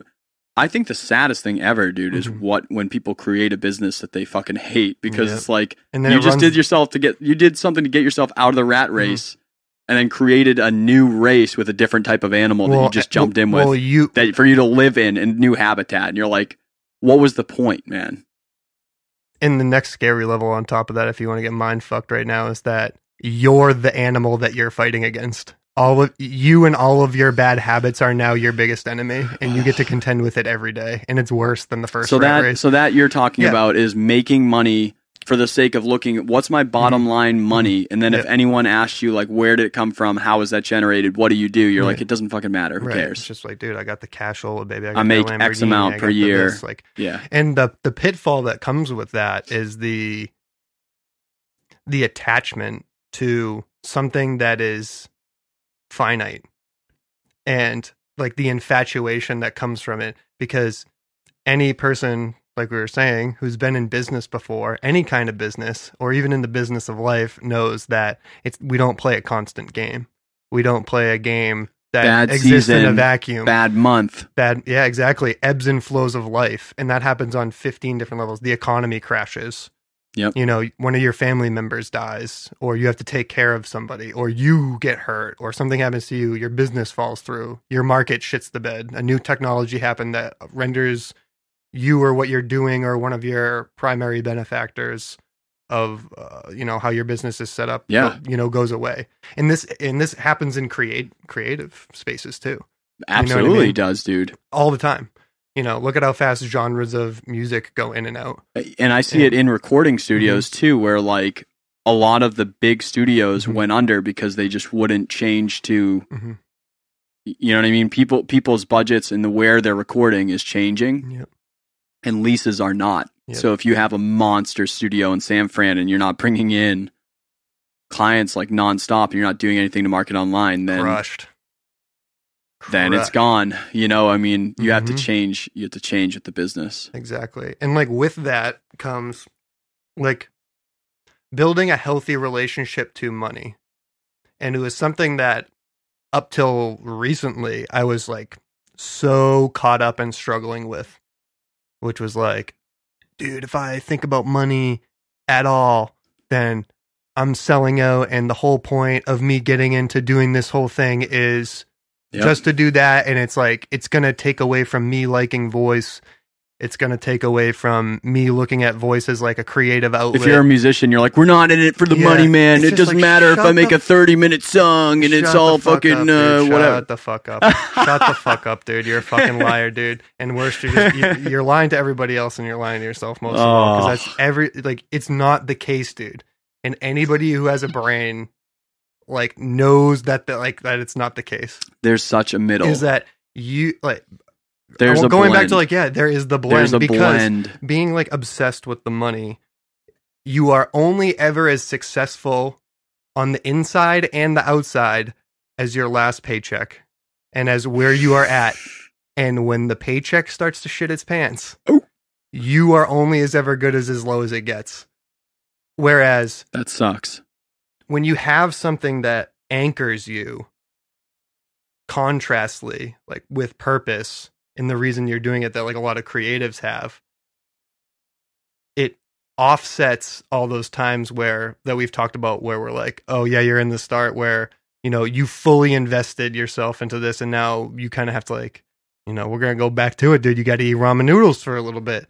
I think the saddest thing ever, dude, is when people create a business that they fucking hate, because it's like, and then you did something to get yourself out of the rat race and then created a new race with a different type of animal that you just jumped in with that for you to live in a new habitat. And you're like, what was the point, man? And the next scary level on top of that, if you want to get mind fucked right now, is that you're the animal that you're fighting against. All of you and all of your bad habits are now your biggest enemy, and you get to contend with it every day. And it's worse than the first race. So that you're talking about is making money for the sake of looking at what's my bottom line money. And then if anyone asks you, like, where did it come from? How was that generated? What do you do? You're like, it doesn't fucking matter. Who cares? It's just like, dude, I got the cashola, baby. I make X amount per year. And the pitfall that comes with that is the attachment to something that is finite, and like the infatuation that comes from it, because any person, like we were saying, who's been in business before, any kind of business, or even in the business of life, knows that we don't play a constant game. We don't play a game that bad exists season, in a vacuum. Bad month. Yeah, exactly. Ebbs and flows of life. And that happens on 15 different levels. The economy crashes. Yep. One of your family members dies, or you have to take care of somebody, or you get hurt, or something happens to you, your business falls through, your market shits the bed, a new technology happened that renders you or what you're doing or one of your primary benefactors of how your business is set up goes away. And this happens in creative spaces too. Absolutely does, dude. All the time. Look at how fast genres of music go in and out. And I see it in recording studios too, where like a lot of the big studios Mhm. went under because they just wouldn't change to, Mhm. you know what I mean? People's budgets and where they're recording is changing, Yep. and leases are not. Yep. So if you have a monster studio in San Fran and you're not bringing in clients like nonstop, and you're not doing anything to market online, then Crushed. it's gone. You know, I mean, you have to Mhm. change. You have to change with the business. Exactly. And like with that comes like building a healthy relationship to money. And it was something that up till recently I was like so caught up and struggling with, which was like, dude, if I think about money at all, then I'm selling out. And the whole point of me getting into doing this whole thing is Yep. just to do that. And it's like, it's going to take away from me liking voice. It's going to take away from me looking at voice as like a creative outlet. If you're a musician, you're like, we're not in it for the Yeah, money, man. it's It just doesn't like, matter if shut I make the a 30-minute song and it's Shut all the fuck fucking up, dude. whatever. Shut the fuck up. Shut the fuck up, dude. You're a fucking liar, dude. And worse, you're lying to everybody else and you're lying to yourself most of all. Because that's it's not the case, dude. And anybody who has a brain like knows that that it's not the case. There's such a middle. Is that you like There's a going back blend. to like, yeah, there is the blend. There's a because blend. being like obsessed with the money, you are only ever as successful on the inside and the outside as your last paycheck and as where you are at. And when the paycheck starts to shit its pants, you are only as ever good as low as it gets. Whereas That sucks. when you have something that anchors you contrastly, like with purpose, and the reason you're doing it that like a lot of creatives have, it offsets all those times where that we've talked about where we're like, oh yeah, you're in the start where, you know, you fully invested yourself into this and now you kind of have to like, you know, we're going to go back to it, dude. You got to eat ramen noodles for a little bit.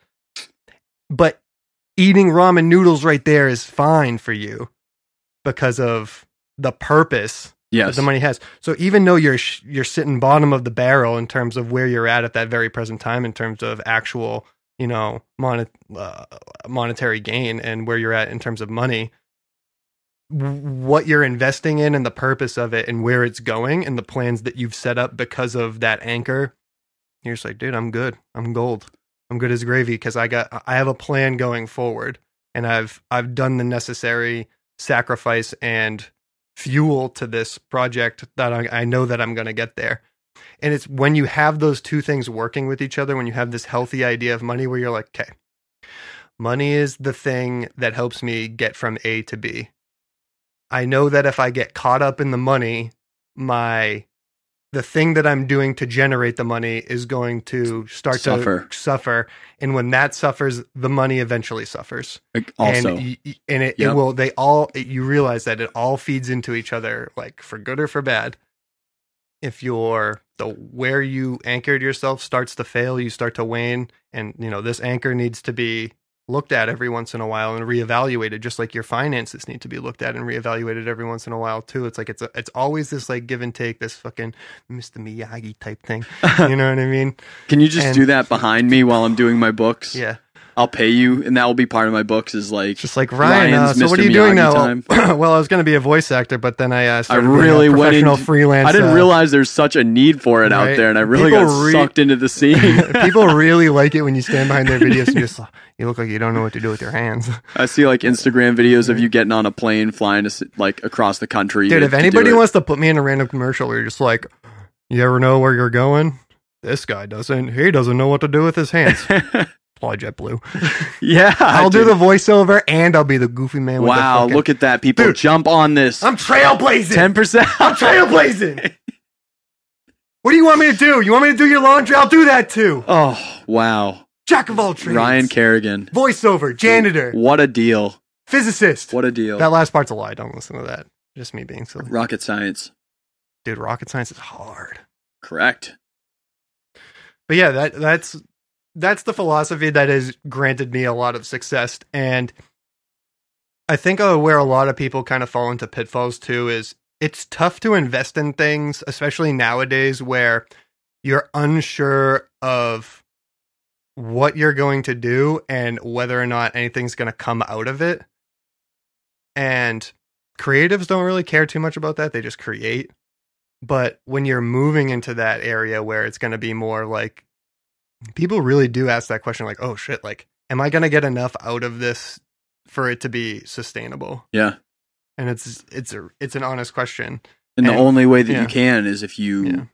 But eating ramen noodles right there is fine for you because of the purpose that Yes. the money has. So even though you're sitting bottom of the barrel in terms of where you're at that very present time, in terms of actual, you know, monetary gain and where you're at in terms of money, what you're investing in and the purpose of it and where it's going and the plans that you've set up because of that anchor, you're just like, dude, I'm good. I'm gold. I'm good as gravy because I have a plan going forward and I've done the necessary sacrifice and fuel to this project that I know that I'm going to get there. And it's when you have those two things working with each other, when you have this healthy idea of money where you're like, okay, money is the thing that helps me get from A to B. I know that if I get caught up in the money, the thing that I'm doing to generate the money is going to start to suffer. And when that suffers, the money eventually suffers. Also, and you realize that it all feeds into each other, like for good or for bad. If where you anchored yourself starts to fail, you start to wane. And, you know, this anchor needs to be looked at every once in a while and reevaluated, just like your finances need to be looked at and reevaluated every once in a while too. It's like it's always this like give and take, this fucking Mr. Miyagi type thing. You know what I mean? Can you just do that behind me while I'm doing my books? Yeah. I'll pay you, and that will be part of my books. Is like just like Ryan. So Mr. what are you Miyagi doing now? time. Well, I was going to be a voice actor, but then I started really being a professional went into, freelance. I didn't realize there's such a need for it out Right? there, and I really People got sucked into the scene. People really like it when you stand behind their videos and you look like you don't know what to do with your hands. I see like Instagram videos of you getting on a plane, flying to like across the country. Dude, if to anybody do it. wants to put me in a random commercial, where you're just like, you ever know where you're going? This guy doesn't. He doesn't know what to do with his hands. Apply JetBlue. Yeah, I'll do the voiceover and I'll be the goofy man. With wow, look at that! People Dude, jump on this. I'm trailblazing. 10%. I'm trailblazing. What do you want me to do? You want me to do your laundry? I'll do that too. Oh wow, Jack of all trades. Ryan Kerrigan, voiceover, janitor, what a deal! physicist. What a deal! That last part's a lie. Don't listen to that. Just me being silly. Rocket science, Dude, rocket science is hard. correct. But yeah, that's the philosophy that has granted me a lot of success. And I think where a lot of people kind of fall into pitfalls too is it's tough to invest in things, especially nowadays where you're unsure of what you're going to do and whether or not anything's going to come out of it. And creatives don't really care too much about that. They just create. But when you're moving into that area where it's going to be more like, people really do ask that question, like, oh shit, like, am I going to get enough out of this for it to be sustainable? Yeah. And it's an honest question. And the only way that yeah. you can is if you Yeah.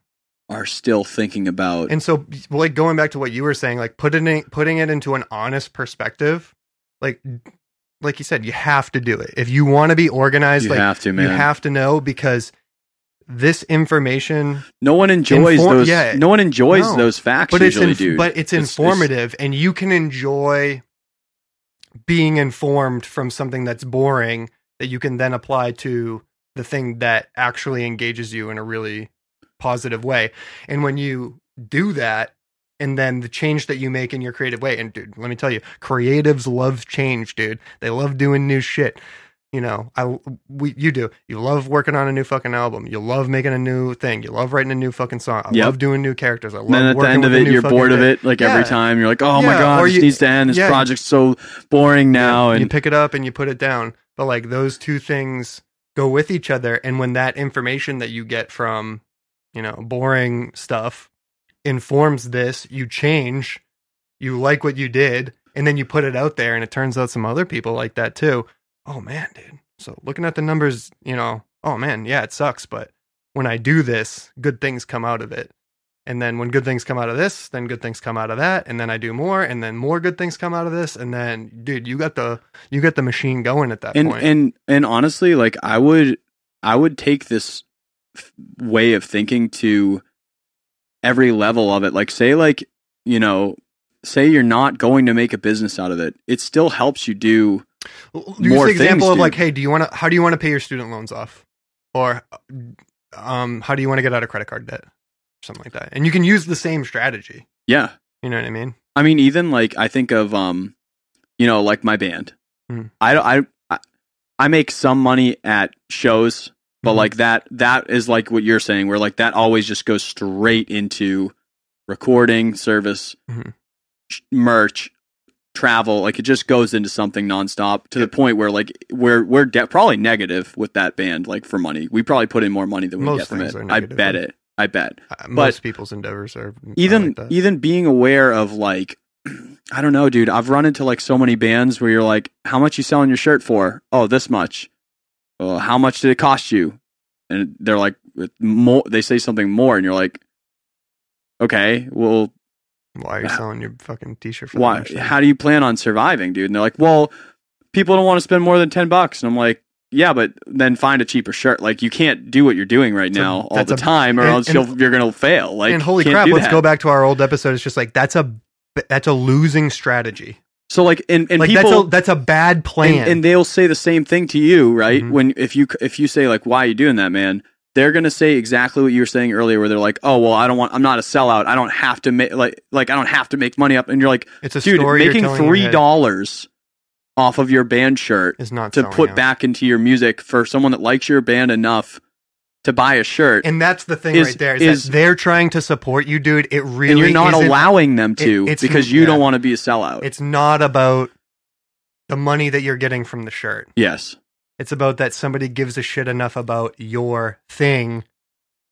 are still thinking about. And so, like, going back to what you were saying, like putting it into an honest perspective, like you said, you have to do it. If you want to be organized, You have to, man. You have to know, because this information, no one enjoys those. yeah. No one enjoys No. those facts but usually, it's dude. but it's informative, and you can enjoy being informed from something that's boring that you can then apply to the thing that actually engages you in a really positive way. And when you do that, and then the change that you make in your creative way, and dude, let me tell you, creatives love change, dude. They love doing new shit. You know, you do. You love working on a new fucking album. You love making a new thing. You love writing a new fucking song. I love doing new characters. I love and then at the working end of with a it, new you're fucking bored of thing. it. Like every time, you're like, "Oh my Yeah, god, or this you- needs to end. This yeah. project's so boring now." You And pick it up and you put it down. But like, those two things go with each other. And when that information that you get from, you know, boring stuff informs this, you change, you like what you did, and then you put it out there, and it turns out some other people like that too. Oh man, dude. So looking at the numbers, you know, oh man, yeah, it sucks, but when I do this, good things come out of it. And then when good things come out of this, then good things come out of that, and then I do more, and then more good things come out of this, and then, dude, you got the machine going at that point. And honestly, like I would take this way of thinking to every level of it. Like say you're not going to make a business out of it. It still helps you do Use more the example things, of like, dude. hey, how do you want to pay your student loans off, or how do you want to get out of credit card debt, something like that, and you can use the same strategy. Yeah. You know what I mean? I mean, even like I think of like my band. Mhm. I make some money at shows, but Mhm. like that is like what you're saying, where like that always just goes straight into recording service, Mhm. merch, travel. Like it just goes into something nonstop to the point where like we're probably negative with that band, like for money. We probably put in more money than we Most get from things it. are I negative. bet it. I bet. Most people's endeavors are Even like that. even being aware of like, I don't know, dude. I've run into like so many bands where you're like, how much you selling your shirt for? Oh, this much. Well, how much did it cost you? And they're like, more. They say something more, and you're like, okay, well, Why are you selling your fucking t-shirt for why? that much? How do you plan on surviving, dude? And they're like, well, people don't want to spend more than $10. And I'm like, yeah, but then find a cheaper shirt. Like you can't do what you're doing right now all the time, or else you're gonna fail. Like, and holy can't crap, do let's that. go back to our old episode. It's just like that's a losing strategy. So like, and Like people, that's a bad plan. and they'll say the same thing to you, right? Mhm. When if you say like, why are you doing that, man? They're gonna say exactly what you were saying earlier, where they're like, oh well, I'm not a sellout. I don't have to make like I don't have to make money up. And you're like, it's a dude, story making you're telling in your head $3 off of your band shirt is not to selling put out. back into your music for someone that likes your band enough to buy a shirt, And that's the thing is- right there. is- That they're trying to support you, dude. It really and you're not isn't- allowing them to it's- because you yeah. don't want to be a sellout. It's not about the money that you're getting from the shirt. Yes. It's about that somebody gives a shit enough about your thing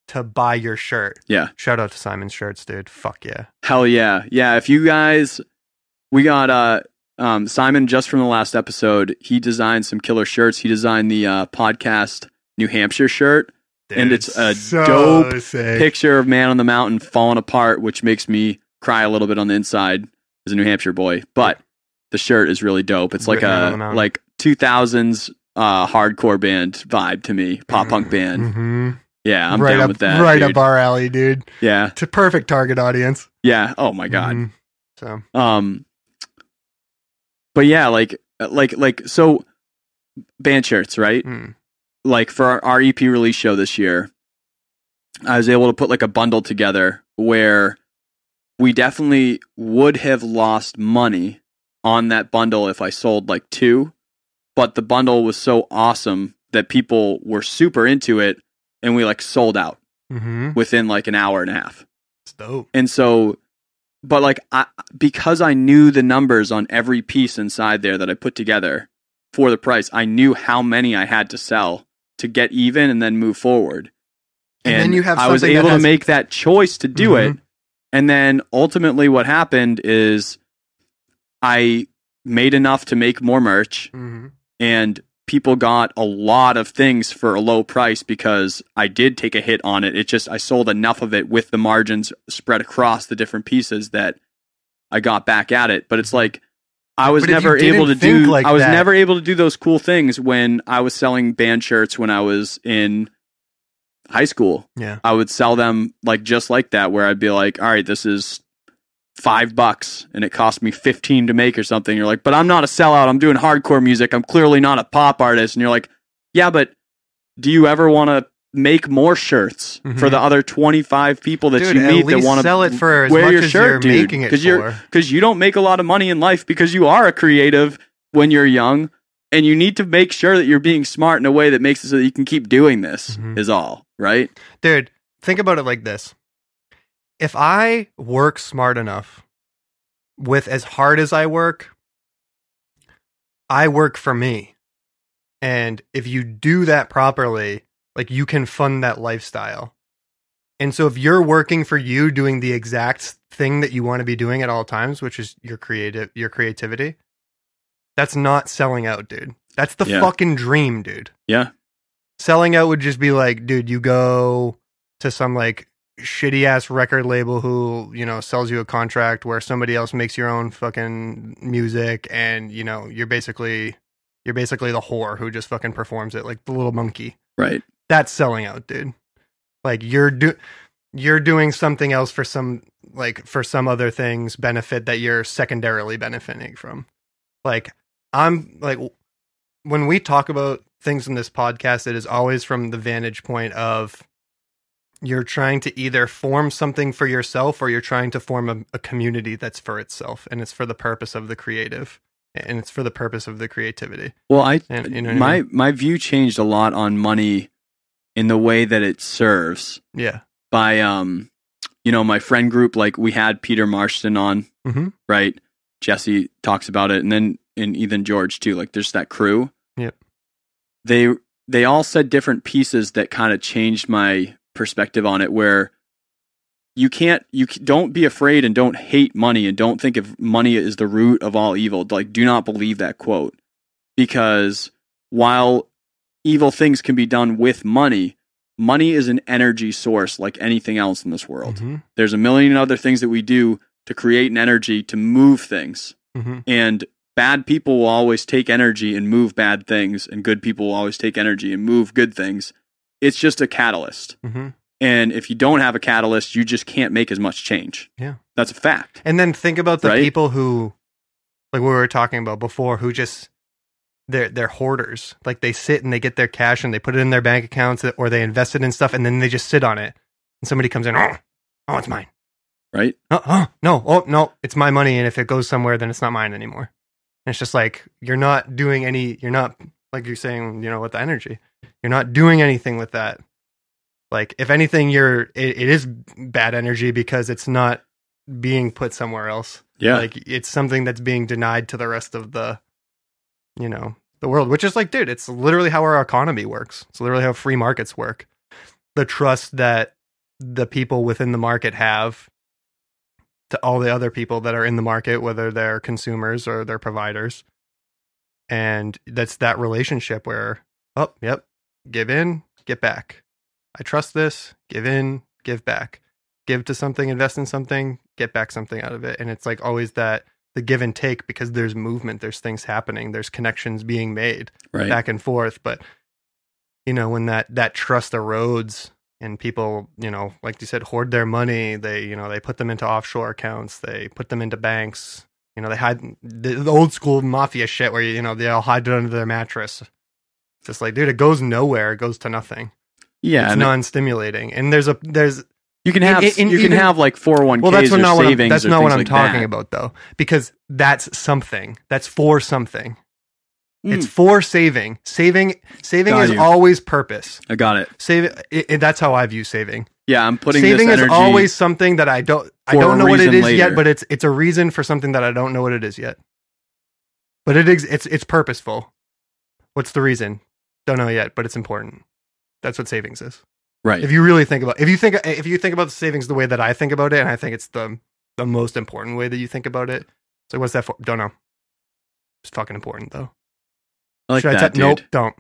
to buy your shirt. Yeah. Shout out to Simon's Shirts, dude. Fuck yeah. Hell yeah. Yeah. If you guys, we got Simon just from the last episode. He designed some killer shirts. He designed the podcast New Hampshire shirt. Dude, And it's a so dope sick. Picture of Man on the Mountain falling apart, which makes me cry a little bit on the inside as a New Hampshire boy. But the shirt is really dope. It's like Written on the a mountain. like 2000s hardcore band vibe to me, pop punk band. Mm-hmm. Yeah, I'm right down up, with that. Right dude. up our alley, dude. Yeah, It's a perfect target audience. yeah. Oh my god. Mhm. So But yeah, like so, band shirts, right? mm. Like for our EP release show this year, I was able to put like a bundle together where we definitely would have lost money on that bundle if I sold like 2, but the bundle was so awesome that people were super into it, and we like sold out Mm-hmm. within like an hour and a half. It's dope. And so, but like because I knew the numbers on every piece inside there that I put together, for the price. I knew how many I had to sell to get even and then move forward. And then you have I was something that able to has- make that choice to do it. And then ultimately what happened is I made enough to make more merch, and people got a lot of things for a low price because I did take a hit on it. It just, I sold enough of it with the margins spread across the different pieces that I got back at it. But it's like, I was But if never you able to didn't think do, like I was that- never able to do those cool things when I was selling band shirts when I was in high school. Yeah. I would sell them like just like that, where I'd be like, all right, this is $5 and it cost me 15 to make or something. You're like, but I'm not a sellout. I'm doing hardcore music. I'm clearly not a pop artist. And you're like, yeah, but do you ever want to make more shirts for the other 25 people that Dude, you at meet that least want to sell it for as wear much your as shirt, you're dude? making it for. Because you don't make a lot of money in life because you are a creative when you're young, and you need to make sure that you're being smart in a way that makes it so that you can keep doing this. Is all right, Dude, think about it like this. If I work smart enough with as hard as I work for me. And if you do that properly, like you can fund that lifestyle. And so if you're working for you doing the exact thing that you want to be doing at all times, which is your creativity, that's not selling out, dude. That's the fucking dream, dude. Yeah. Selling out would just be like, dude, you go to some like shitty ass record label who, you know, sells you a contract where somebody else makes your own fucking music, and you know, you're basically the whore who just fucking performs it like the little monkey. Right. That's selling out, dude. Like you're doing something else for some other thing's benefit that you're secondarily benefiting from. Like I'm like, when we talk about things in this podcast, it is always from the vantage point of you're trying to either form something for yourself or you're trying to form a community that's for itself, and it's for the purpose of the creative, and it's for the purpose of the creativity. Well, And, you know what I mean? my view changed a lot on money in the way that it serves Yeah. by you know, my friend group. Like we had Peter Marston on, right? Jesse talks about it, and then Ethan George too. Like there's that crew. Yep. They all said different pieces that kind of changed my perspective on it, where you don't be afraid and don't hate money and don't think of money is the root of all evil. Like, do not believe that quote, because while evil things can be done with money, money is an energy source like anything else in this world. There's a million other things that we do to create an energy to move things. And bad people will always take energy and move bad things, and good people will always take energy and move good things. It's just a catalyst. And if you don't have a catalyst, you just can't make as much change. Yeah. That's a fact. And then think about the Right? people who, like we were talking about before, who just they're hoarders. Like they sit and they get their cash and they put it in their bank accounts, or they invest it in stuff, and then they just sit on it. And somebody comes in, oh, it's mine. Right? No, it's my money, and if it goes somewhere, then it's not mine anymore. And it's just like you're not like you're saying, you know, with the energy, you're not doing anything with that. Like if anything, it is bad energy because it's not being put somewhere else. Yeah. Like it's something that's being denied to the rest of the, you know, the world, which is like, dude, it's literally how our economy works. It's literally how free markets work. The trust that the people within the market have to all the other people that are in the market, whether they're consumers or they're providers. And that's that relationship where, oh, yep, give in, get back. I trust this, give in, give back. Give to something, invest in something, get back something out of it. And it's like always that the give and take, because there's movement, there's things happening, there's connections being made back and forth. But, you know, when that trust erodes and people, you know, like you said, hoard their money, they put them into offshore accounts, they put them into banks, you know, they hide the old school mafia shit where, you know, they all hide it under their mattress. Just like, dude, it goes nowhere, it goes to nothing. Yeah. It's non-stimulating. And there's you can have have like 401ks well, that's or not savings. That's or not what things I'm like talking that. about, though, because that's something. That's for something. It's for saving. Saving Got is you. always purpose. I got it. That's how I view saving. Yeah, I'm putting Saving this is energy always something that I don't for a know what it reason is later. yet, but it's a reason for something that I don't know what it is yet. But it's purposeful. What's the reason? Don't know yet, but it's important. That's what savings is. Right. If you really think about, if you think about the savings the way that I think about it, and I think it's the most important way that you think about it. So what's that for? Don't know. It's fucking important though. I like Should that, dude. Nope, don't.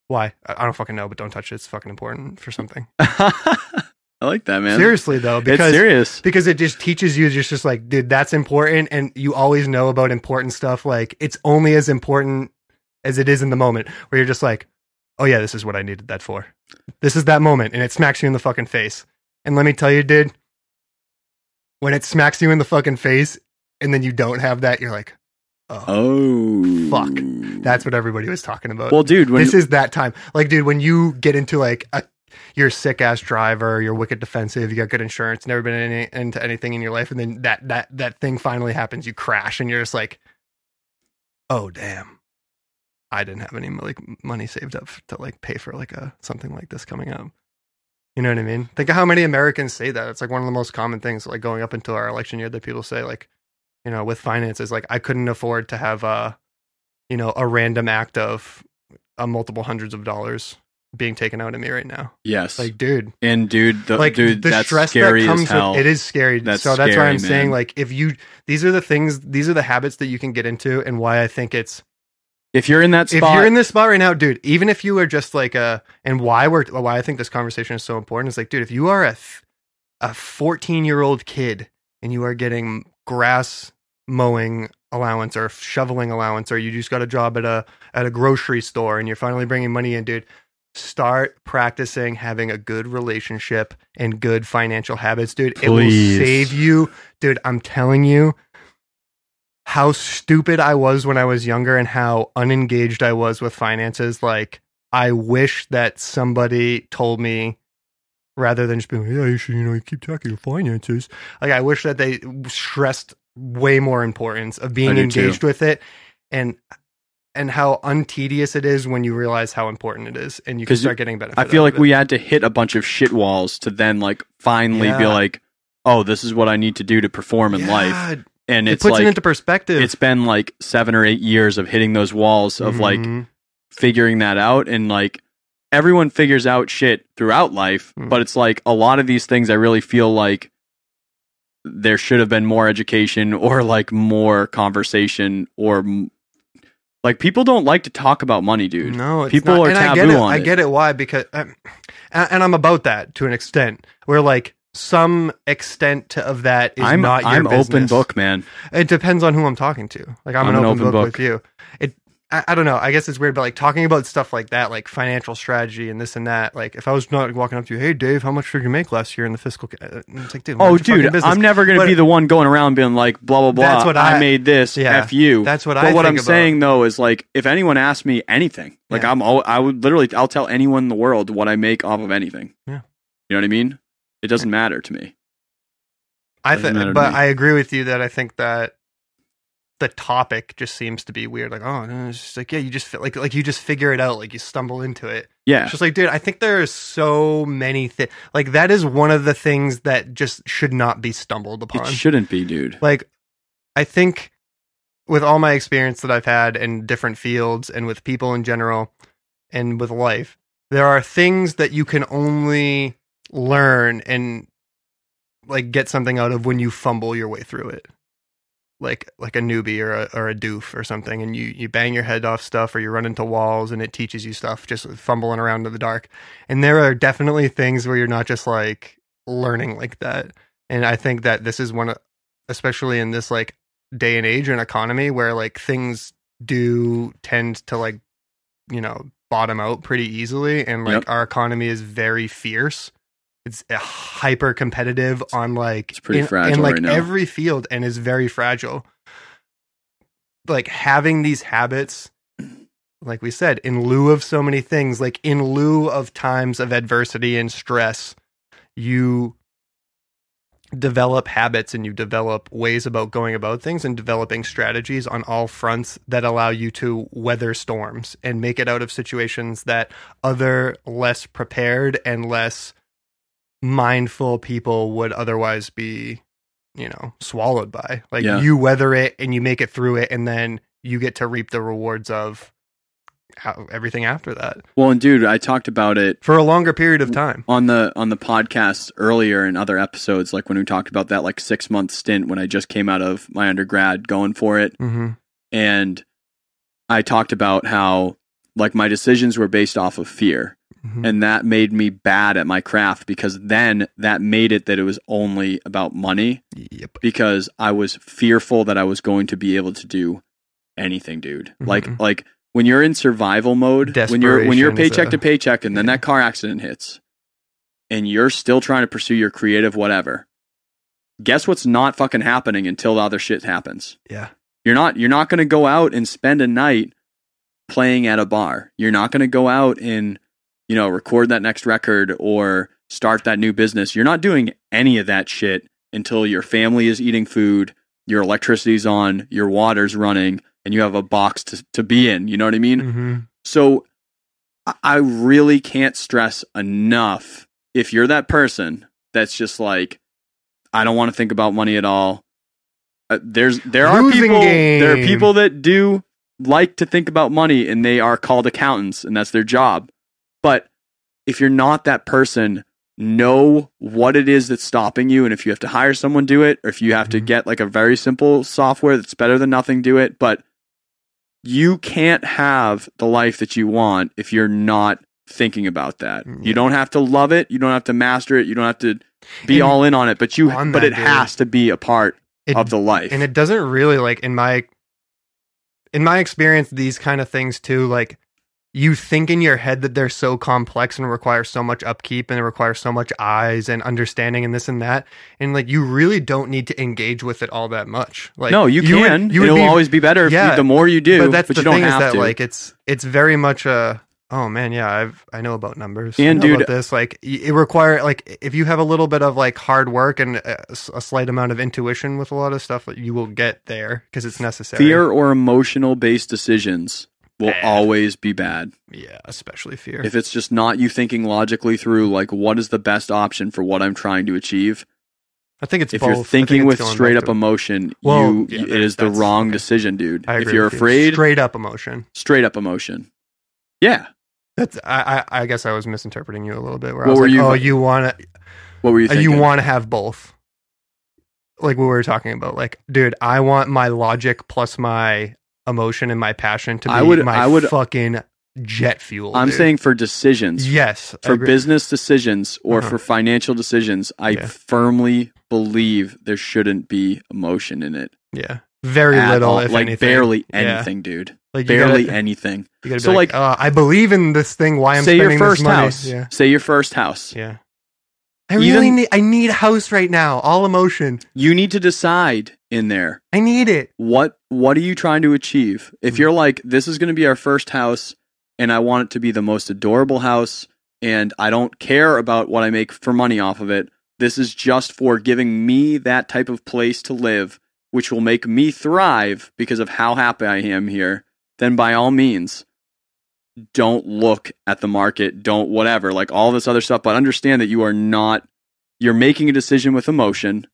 Why? I don't fucking know, but don't touch it. It's fucking important for something. I like that, man. Seriously though, It's serious. because it just teaches you just like, dude, that's important, and you always know about important stuff. Like it's only as important as it is in the moment, where you're just like, oh yeah, this is what I needed that for. This is that moment, and it smacks you in the fucking face. And let me tell you, dude, when it smacks you in the fucking face, and then you don't have that, you're like, oh, fuck. That's what everybody was talking about. Well, dude, this is that time. Like, dude, when you get into like you're a sick ass driver, you're wicked defensive, you got good insurance, never been into anything in your life, and then that thing finally happens, you crash, and you're just like, oh damn, I didn't have any like money saved up to like pay for like something like this coming up. You know what I mean? Think of how many Americans say that. It's like one of the most common things, like going up into our election year, that people say, like, you know, with finances, like I couldn't afford to have a random act of multiple hundreds of dollars being taken out of me right now. Yes. Like, dude. And dude, the that's stress scary that comes as hell. with it is scary. That's so that's scary, why I'm man. saying, like, these are the habits that you can get into, and why I think it's, if you're in that spot, if you're in this spot right now, dude, even if you are just like and why I think this conversation is so important is like, dude, if you are a 14-year-old kid and you are getting grass mowing allowance or shoveling allowance, or you just got a job at a grocery store and you're finally bringing money in, dude, start practicing having a good relationship and good financial habits, dude. Please. It will save you, dude. I'm telling you how stupid I was when I was younger and how unengaged I was with finances. Like, I wish that somebody told me, rather than just being like, yeah, you should, you keep tracking your finances. Like, I wish that they stressed way more importance of being engaged with it, and how untedious it is when you realize how important it is, and you can start getting benefit. I feel like we had to hit a bunch of shit walls to then like finally be like, oh, this is what I need to do to perform in life. And it puts it into perspective. It's been like 7 or 8 years of hitting those walls of like figuring that out. And like everyone figures out shit throughout life, but it's like a lot of these things I really feel like there should have been more education or like more conversation, or like people don't like to talk about money, dude. No, it's people not. are taboo on it. I get it. Why? Because, and I'm about that to an extent, where like some extent of that is not your I'm business. open book, man. It depends on who I'm talking to. Like I'm an open book with you. I don't know. I guess it's weird, but like talking about stuff like that, like financial strategy and this and that. Like if I was not walking up to you, hey Dave, how much did you make last year in the fiscal? It's like, dude, I'm never going to be the one going around being like, blah blah blah. That's what I made this. Yeah, F you. That's what But what I'm saying though is like, if anyone asks me anything, like I'll tell anyone in the world what I make off of anything. Yeah, you know what I mean? It doesn't matter to me. I agree with you that I think that the topic just seems to be weird. Like, oh, no, it's just like, yeah, you just feel like you just figure it out, like you stumble into it. Yeah, it's just like, dude, I think there are so many things. Like that is one of the things that just should not be stumbled upon. It shouldn't be, dude. Like, I think with all my experience that I've had in different fields and with people in general and with life, there are things that you can only learn and like get something out of when you fumble your way through it. Like a newbie or a doof or something, and you bang your head off stuff, or you run into walls, and it teaches you stuff just fumbling around in the dark. And there are definitely things where you're not just like learning like that. And I think that this is one, especially in this like day and age and economy, where like things do tend to like, bottom out pretty easily, and like our economy is very fierce. It's hyper competitive on like it's pretty fragile in like right now. Every field, and is very fragile. Like having these habits, like we said, in lieu of so many things, like in lieu of times of adversity and stress, you develop habits and you develop ways about going about things and developing strategies on all fronts that allow you to weather storms and make it out of situations that other less prepared and less mindful people would otherwise be, swallowed by. Like you weather it and you make it through it, and then you get to reap the rewards of, everything after that Well, and dude, I talked about it for a longer period of time. on the podcast earlier in other episodes, like when we talked about that like 6-month stint when I just came out of my undergrad going for it. Mm-hmm. And I talked about how like my decisions were based off of fear. Mm-hmm. And that made me bad at my craft because then that made it that it was only about money. Yep. Because I was fearful that I was going to be able to do anything, dude. Mhm. Like when you're in survival mode, when you're Desperation is paycheck a- to paycheck and then that car accident hits and you're still trying to pursue your creative whatever. Guess what's not fucking happening until the other shit happens. Yeah. You're not going to go out and spend a night playing at a bar. You're not going to go out and, you know, record that next record or start that new business. You're not doing any of that shit until your family is eating food, your electricity's on, your water's running, and you have a box to be in. You know what I mean? Mm-hmm. So I really can't stress enough, if you're that person that's just like, I don't want to think about money at all. There are people that do like to think about money and they are called accountants and that's their job. But if you're not that person, know what it is that's stopping you. And if you have to hire someone do it, or if you have to get like a very simple software that's better than nothing, do it. But you can't have the life that you want if you're not thinking about that. You don't have to love it. You don't have to master it. You don't have to be all in on it, but it has to be a part of the life. And it doesn't really, like, in my experience, these kind of things too, like, you think in your head that they're so complex and require so much upkeep and it requires so much eyes and understanding and this and that. And like, you really don't need to engage with it all that much. Like, no, you can. It'll always be better if the more you do, but you don't have to. Like, it's very much oh man, yeah, I know about numbers. And I know dude, about this, like, it require, like, if you have a little bit of like hard work and a slight amount of intuition with a lot of stuff, you will get there because it's necessary. Fear or emotional based decisions will always be bad. Yeah, especially fear. If it's just not you thinking logically through, like, what is the best option for what I'm trying to achieve? I think it's if both. you're thinking with straight up emotion, it is the wrong decision, dude. If you're afraid, straight up emotion. Yeah. That's. I guess I was misinterpreting you a little bit. Where what I was were like, you? Oh, you want to? What were you thinking? You want to have both. Like what we were talking about. Like, dude, I want my logic plus my emotion and my passion to be my fucking jet fuel. I'm saying for decisions. Yes. For business decisions or for financial decisions, I firmly believe there shouldn't be emotion in it. Yeah. Very little, if like anything. Barely anything, dude. Like barely anything. So like, I believe in this thing. Why I'm spending this money. Say your first house. Yeah. I need a house right now. All emotion. You need to decide in there. I need it. What are you trying to achieve? If you're like, this is going to be our first house and I want it to be the most adorable house and I don't care about what I make for money off of it. This is just for giving me that type of place to live, which will make me thrive because of how happy I am here. Then by all means, don't look at the market, don't whatever, like all this other stuff, but understand that you're making a decision with emotion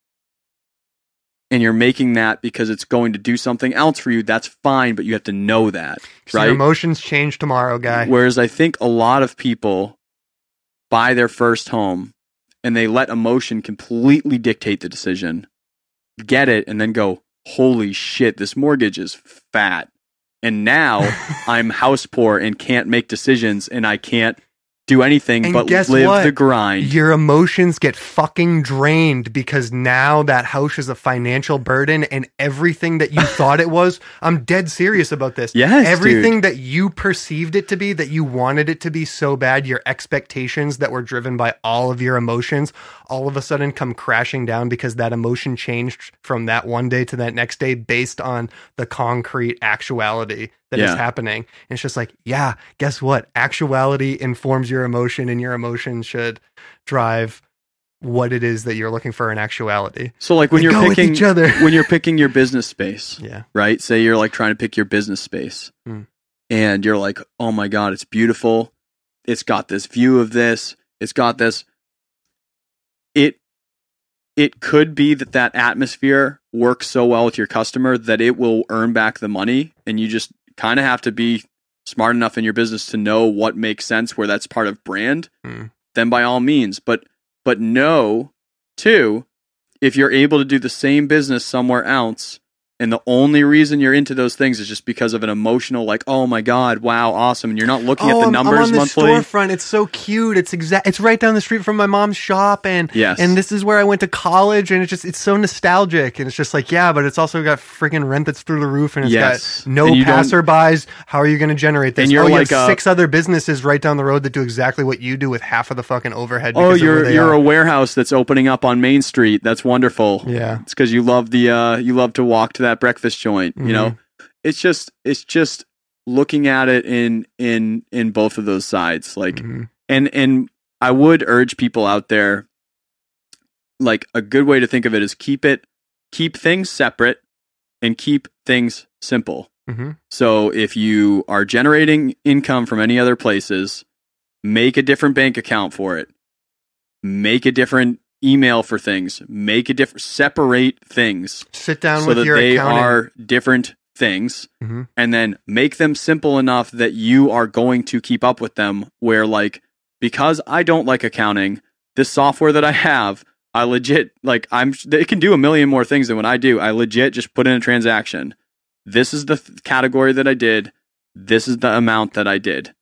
and you're making that because it's going to do something else for you. That's fine, but you have to know that, right? Your emotions change tomorrow, guy. Whereas I think a lot of people buy their first home and they let emotion completely dictate the decision, get it, and then go, holy shit, this mortgage is fat. And now I'm house poor and can't make decisions and I can't do anything but live the grind. Your emotions get fucking drained because now that house is a financial burden and everything that you thought it was. I'm dead serious about this. Yes, everything that you perceived it to be, that you wanted it to be so bad, your expectations that were driven by all of your emotions, all of a sudden come crashing down because that emotion changed from that one day to that next day based on the concrete actuality that is happening. And it's just like, yeah, guess what? Actuality informs your emotion and your emotion should drive what it is that you're looking for in actuality. So like when you're picking your business space, right? Say you're like trying to pick your business space and you're like, oh my God, it's beautiful. It's got this view of this. It's got this. It could be that atmosphere works so well with your customer that it will earn back the money and you just kind of have to be smart enough in your business to know what makes sense, where that's part of brand, then by all means. But know too, if you're able to do the same business somewhere else, and the only reason you're into those things is just because of an emotional, like, oh my God, wow, awesome. And you're not looking at the numbers I'm on the monthly. storefront. It's so cute. It's right down the street from my mom's shop. And Yes. and this is where I went to college. And it's so nostalgic. And it's just like, yeah, but it's also got freaking rent that's through the roof. And it's Yes. got no And you don't- passerbys. How are you going to generate this? And you're you like have a- 6 other businesses right down the road that do exactly what you do with half of the fucking overhead. Oh, because of where they you're are. a warehouse that's opening up on Main Street. That's wonderful. Yeah. It's because you love you love to walk to that breakfast joint. You know, it's just looking at it in both of those sides. Like, and I would urge people out there, like, a good way to think of it is keep things separate and keep things simple. So if you are generating income from any other places, make a different bank account for it. Make a different email for things. Make a different, separate things. Sit down so with that your they accountant. are different things, and then make them simple enough that you are going to keep up with them. Where, like, because I don't like accounting, this software that I have, I legit, like, they can do a million more things than what I do. I legit just put in a transaction. This is the category that I did. This is the amount that I did.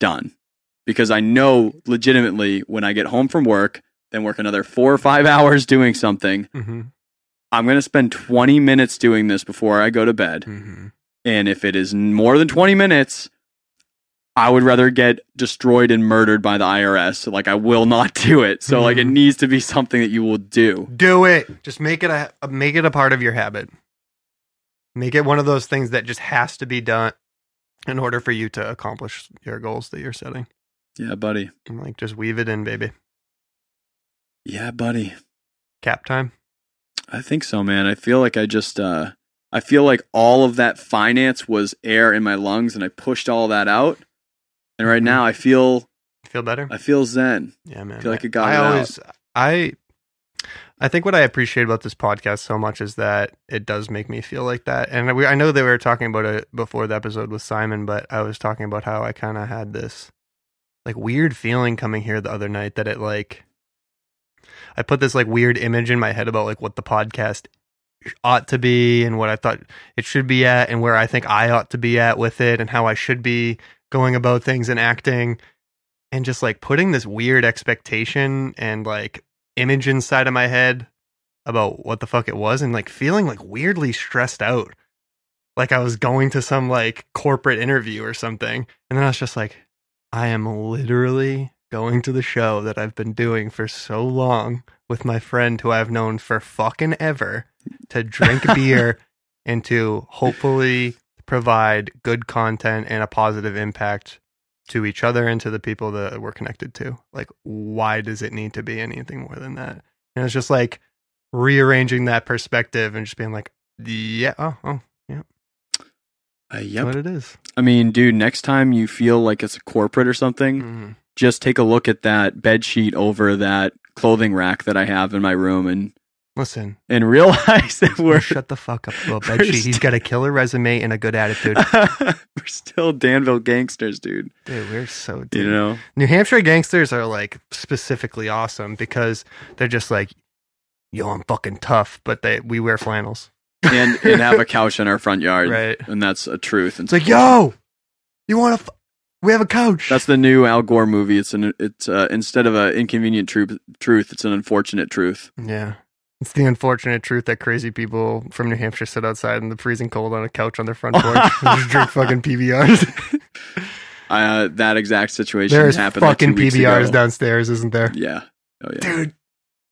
Done. Because I know legitimately when I get home from work, then work another 4 or 5 hours doing something, I'm going to spend 20 minutes doing this before I go to bed. And if it is more than 20 minutes, I would rather get destroyed and murdered by the IRS. Like, I will not do it. So like, it needs to be something that you will do. Do it. Just make it a part of your habit. Make it one of those things that just has to be done in order for you to accomplish your goals that you're setting. Yeah, buddy. And like, just weave it in, baby. Yeah, buddy. Cap time. I think so, man. I feel like I feel like all of that finance was air in my lungs, and I pushed all that out. And right now, I feel better. I feel zen. Yeah, man. I feel like it got out. I think what I appreciate about this podcast so much is that it does make me feel like that. And I know they were talking about it before the episode with Simon, but I was talking about how I kind of had this like weird feeling coming here the other night that it like, I put this like weird image in my head about like what the podcast ought to be and what I thought it should be at and where I think I ought to be at with it and how I should be going about things and acting, and just like putting this weird expectation and like image inside of my head about what the fuck it was, and like feeling like weirdly stressed out, like I was going to some like corporate interview or something. And then I was just like, I am literally going to the show that I've been doing for so long with my friend who I've known for fucking ever to drink beer and to hopefully provide good content and a positive impact to each other and to the people that we're connected to. Like, why does it need to be anything more than that? And it's just like rearranging that perspective and just being like, yeah, yeah. Yep. That's what it is. I mean, dude, next time you feel like it's a corporate or something, just take a look at that bed sheet over that clothing rack that I have in my room and listen and realize that we're shut the fuck up about bedsheet. He's got a killer resume and a good attitude. We're still Danville gangsters, dude. Dude, we're so you know, New Hampshire gangsters are like specifically awesome because they're just like, yo, I'm fucking tough, but we wear flannels and have a couch in our front yard, right? And that's a truth. It's like, yo, you want to? We have a couch. That's the new Al Gore movie. It's instead of an inconvenient truth, it's an unfortunate truth. Yeah. It's the unfortunate truth that crazy people from New Hampshire sit outside in the freezing cold on a couch on their front porch and just drink fucking PBRs. That exact situation There's happened fucking like 2 weeks PBRs ago. Downstairs, isn't there? Yeah. Oh yeah. Dude,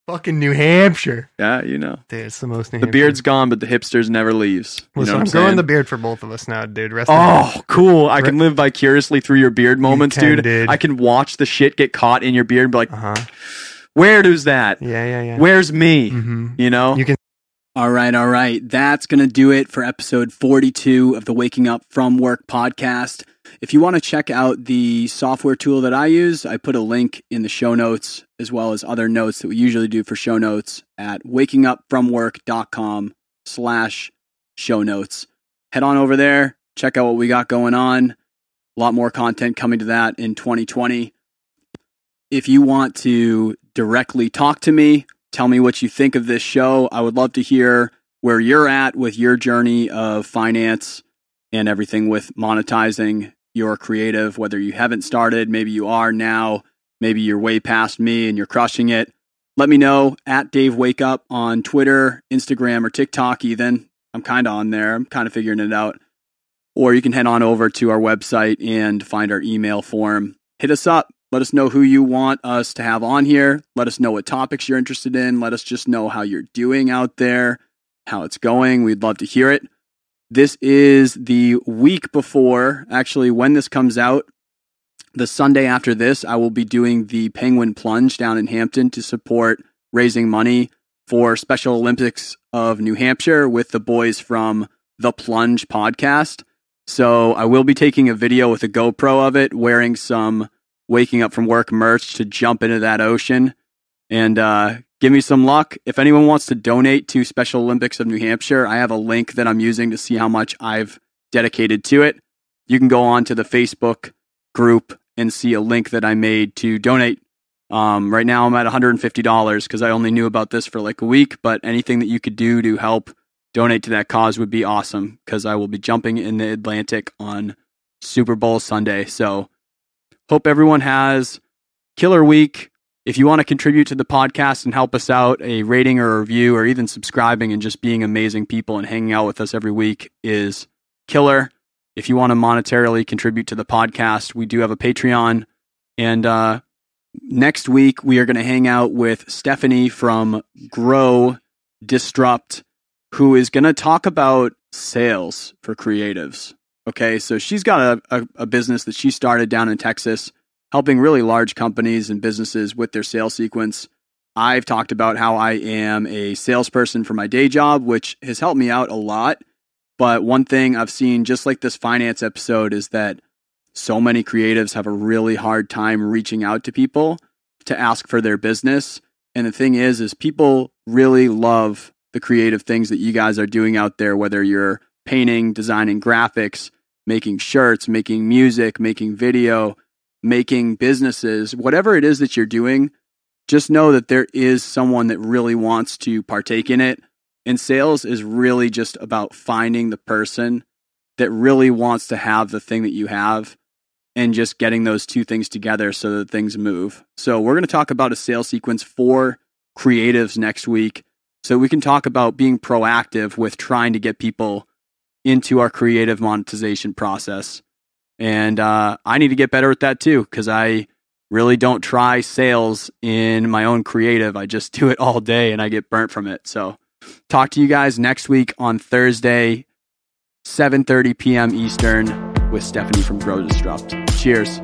fucking New Hampshire. Yeah, you know. Dude, it's the most New The Hampshire. beard's gone, but the hipsters never leaves. You Listen, know I'm what growing saying? the beard for both of us now, dude. Cool. I can live vicariously through your beard moments, can, dude. I can watch the shit get caught in your beard and be like, where does that? Yeah. Where's me? You know? You can. All right. That's going to do it for episode 42 of the Waking Up From Work podcast. If you want to check out the software tool that I use, I put a link in the show notes as well as other notes that we usually do for show notes at wakingupfromwork.com/show notes. Head on over there, check out what we got going on. A lot more content coming to that in 2020. If you want to directly talk to me, tell me what you think of this show. I would love to hear where you're at with your journey of finance and everything with monetizing your creative, whether you haven't started, maybe you are now, maybe you're way past me and you're crushing it. Let me know at Dave Wake Up on Twitter, Instagram, or TikTok even. I'm kind of on there. I'm kind of figuring it out. Or you can head on over to our website and find our email form. Hit us up. Let us know who you want us to have on here. Let us know what topics you're interested in. Let us just know how you're doing out there, how it's going. We'd love to hear it. This is the week before, actually, when this comes out, the Sunday after this, I will be doing the Penguin Plunge down in Hampton to support raising money for Special Olympics of New Hampshire with the boys from the Plunge podcast. So I will be taking a video with a GoPro of it, wearing some Waking Up From Work merch to jump into that ocean and give me some luck. If anyone wants to donate to Special Olympics of New Hampshire, I have a link that I'm using to see how much I've dedicated to it. You can go on to the Facebook group and see a link that I made to donate. Right now I'm at $150 because I only knew about this for like a week, but anything that you could do to help donate to that cause would be awesome because I will be jumping in the Atlantic on Super Bowl Sunday. So hope everyone has killer week. If you want to contribute to the podcast and help us out, a rating or a review or even subscribing and just being amazing people and hanging out with us every week is killer. If you want to monetarily contribute to the podcast, we do have a Patreon. And next week, we are going to hang out with Stephanie from Grow Disrupt, who is going to talk about sales for creatives. Okay, so she's got a business that she started down in Texas, helping really large companies and businesses with their sales sequence. I've talked about how I am a salesperson for my day job, which has helped me out a lot. But one thing I've seen, just like this finance episode, is that so many creatives have a really hard time reaching out to people to ask for their business. And the thing is people really love the creative things that you guys are doing out there, whether you're painting, designing graphics, making shirts, making music, making video, making businesses, whatever it is that you're doing, just know that there is someone that really wants to partake in it. And sales is really just about finding the person that really wants to have the thing that you have and just getting those two things together so that things move. So we're going to talk about a sales sequence for creatives next week so we can talk about being proactive with trying to get people into our creative monetization process. And I need to get better at that too, because I really don't try sales in my own creative. I just do it all day and I get burnt from it. So talk to you guys next week on Thursday, 7:30 p.m. Eastern with Stephanie from Grow Disrupt. Cheers.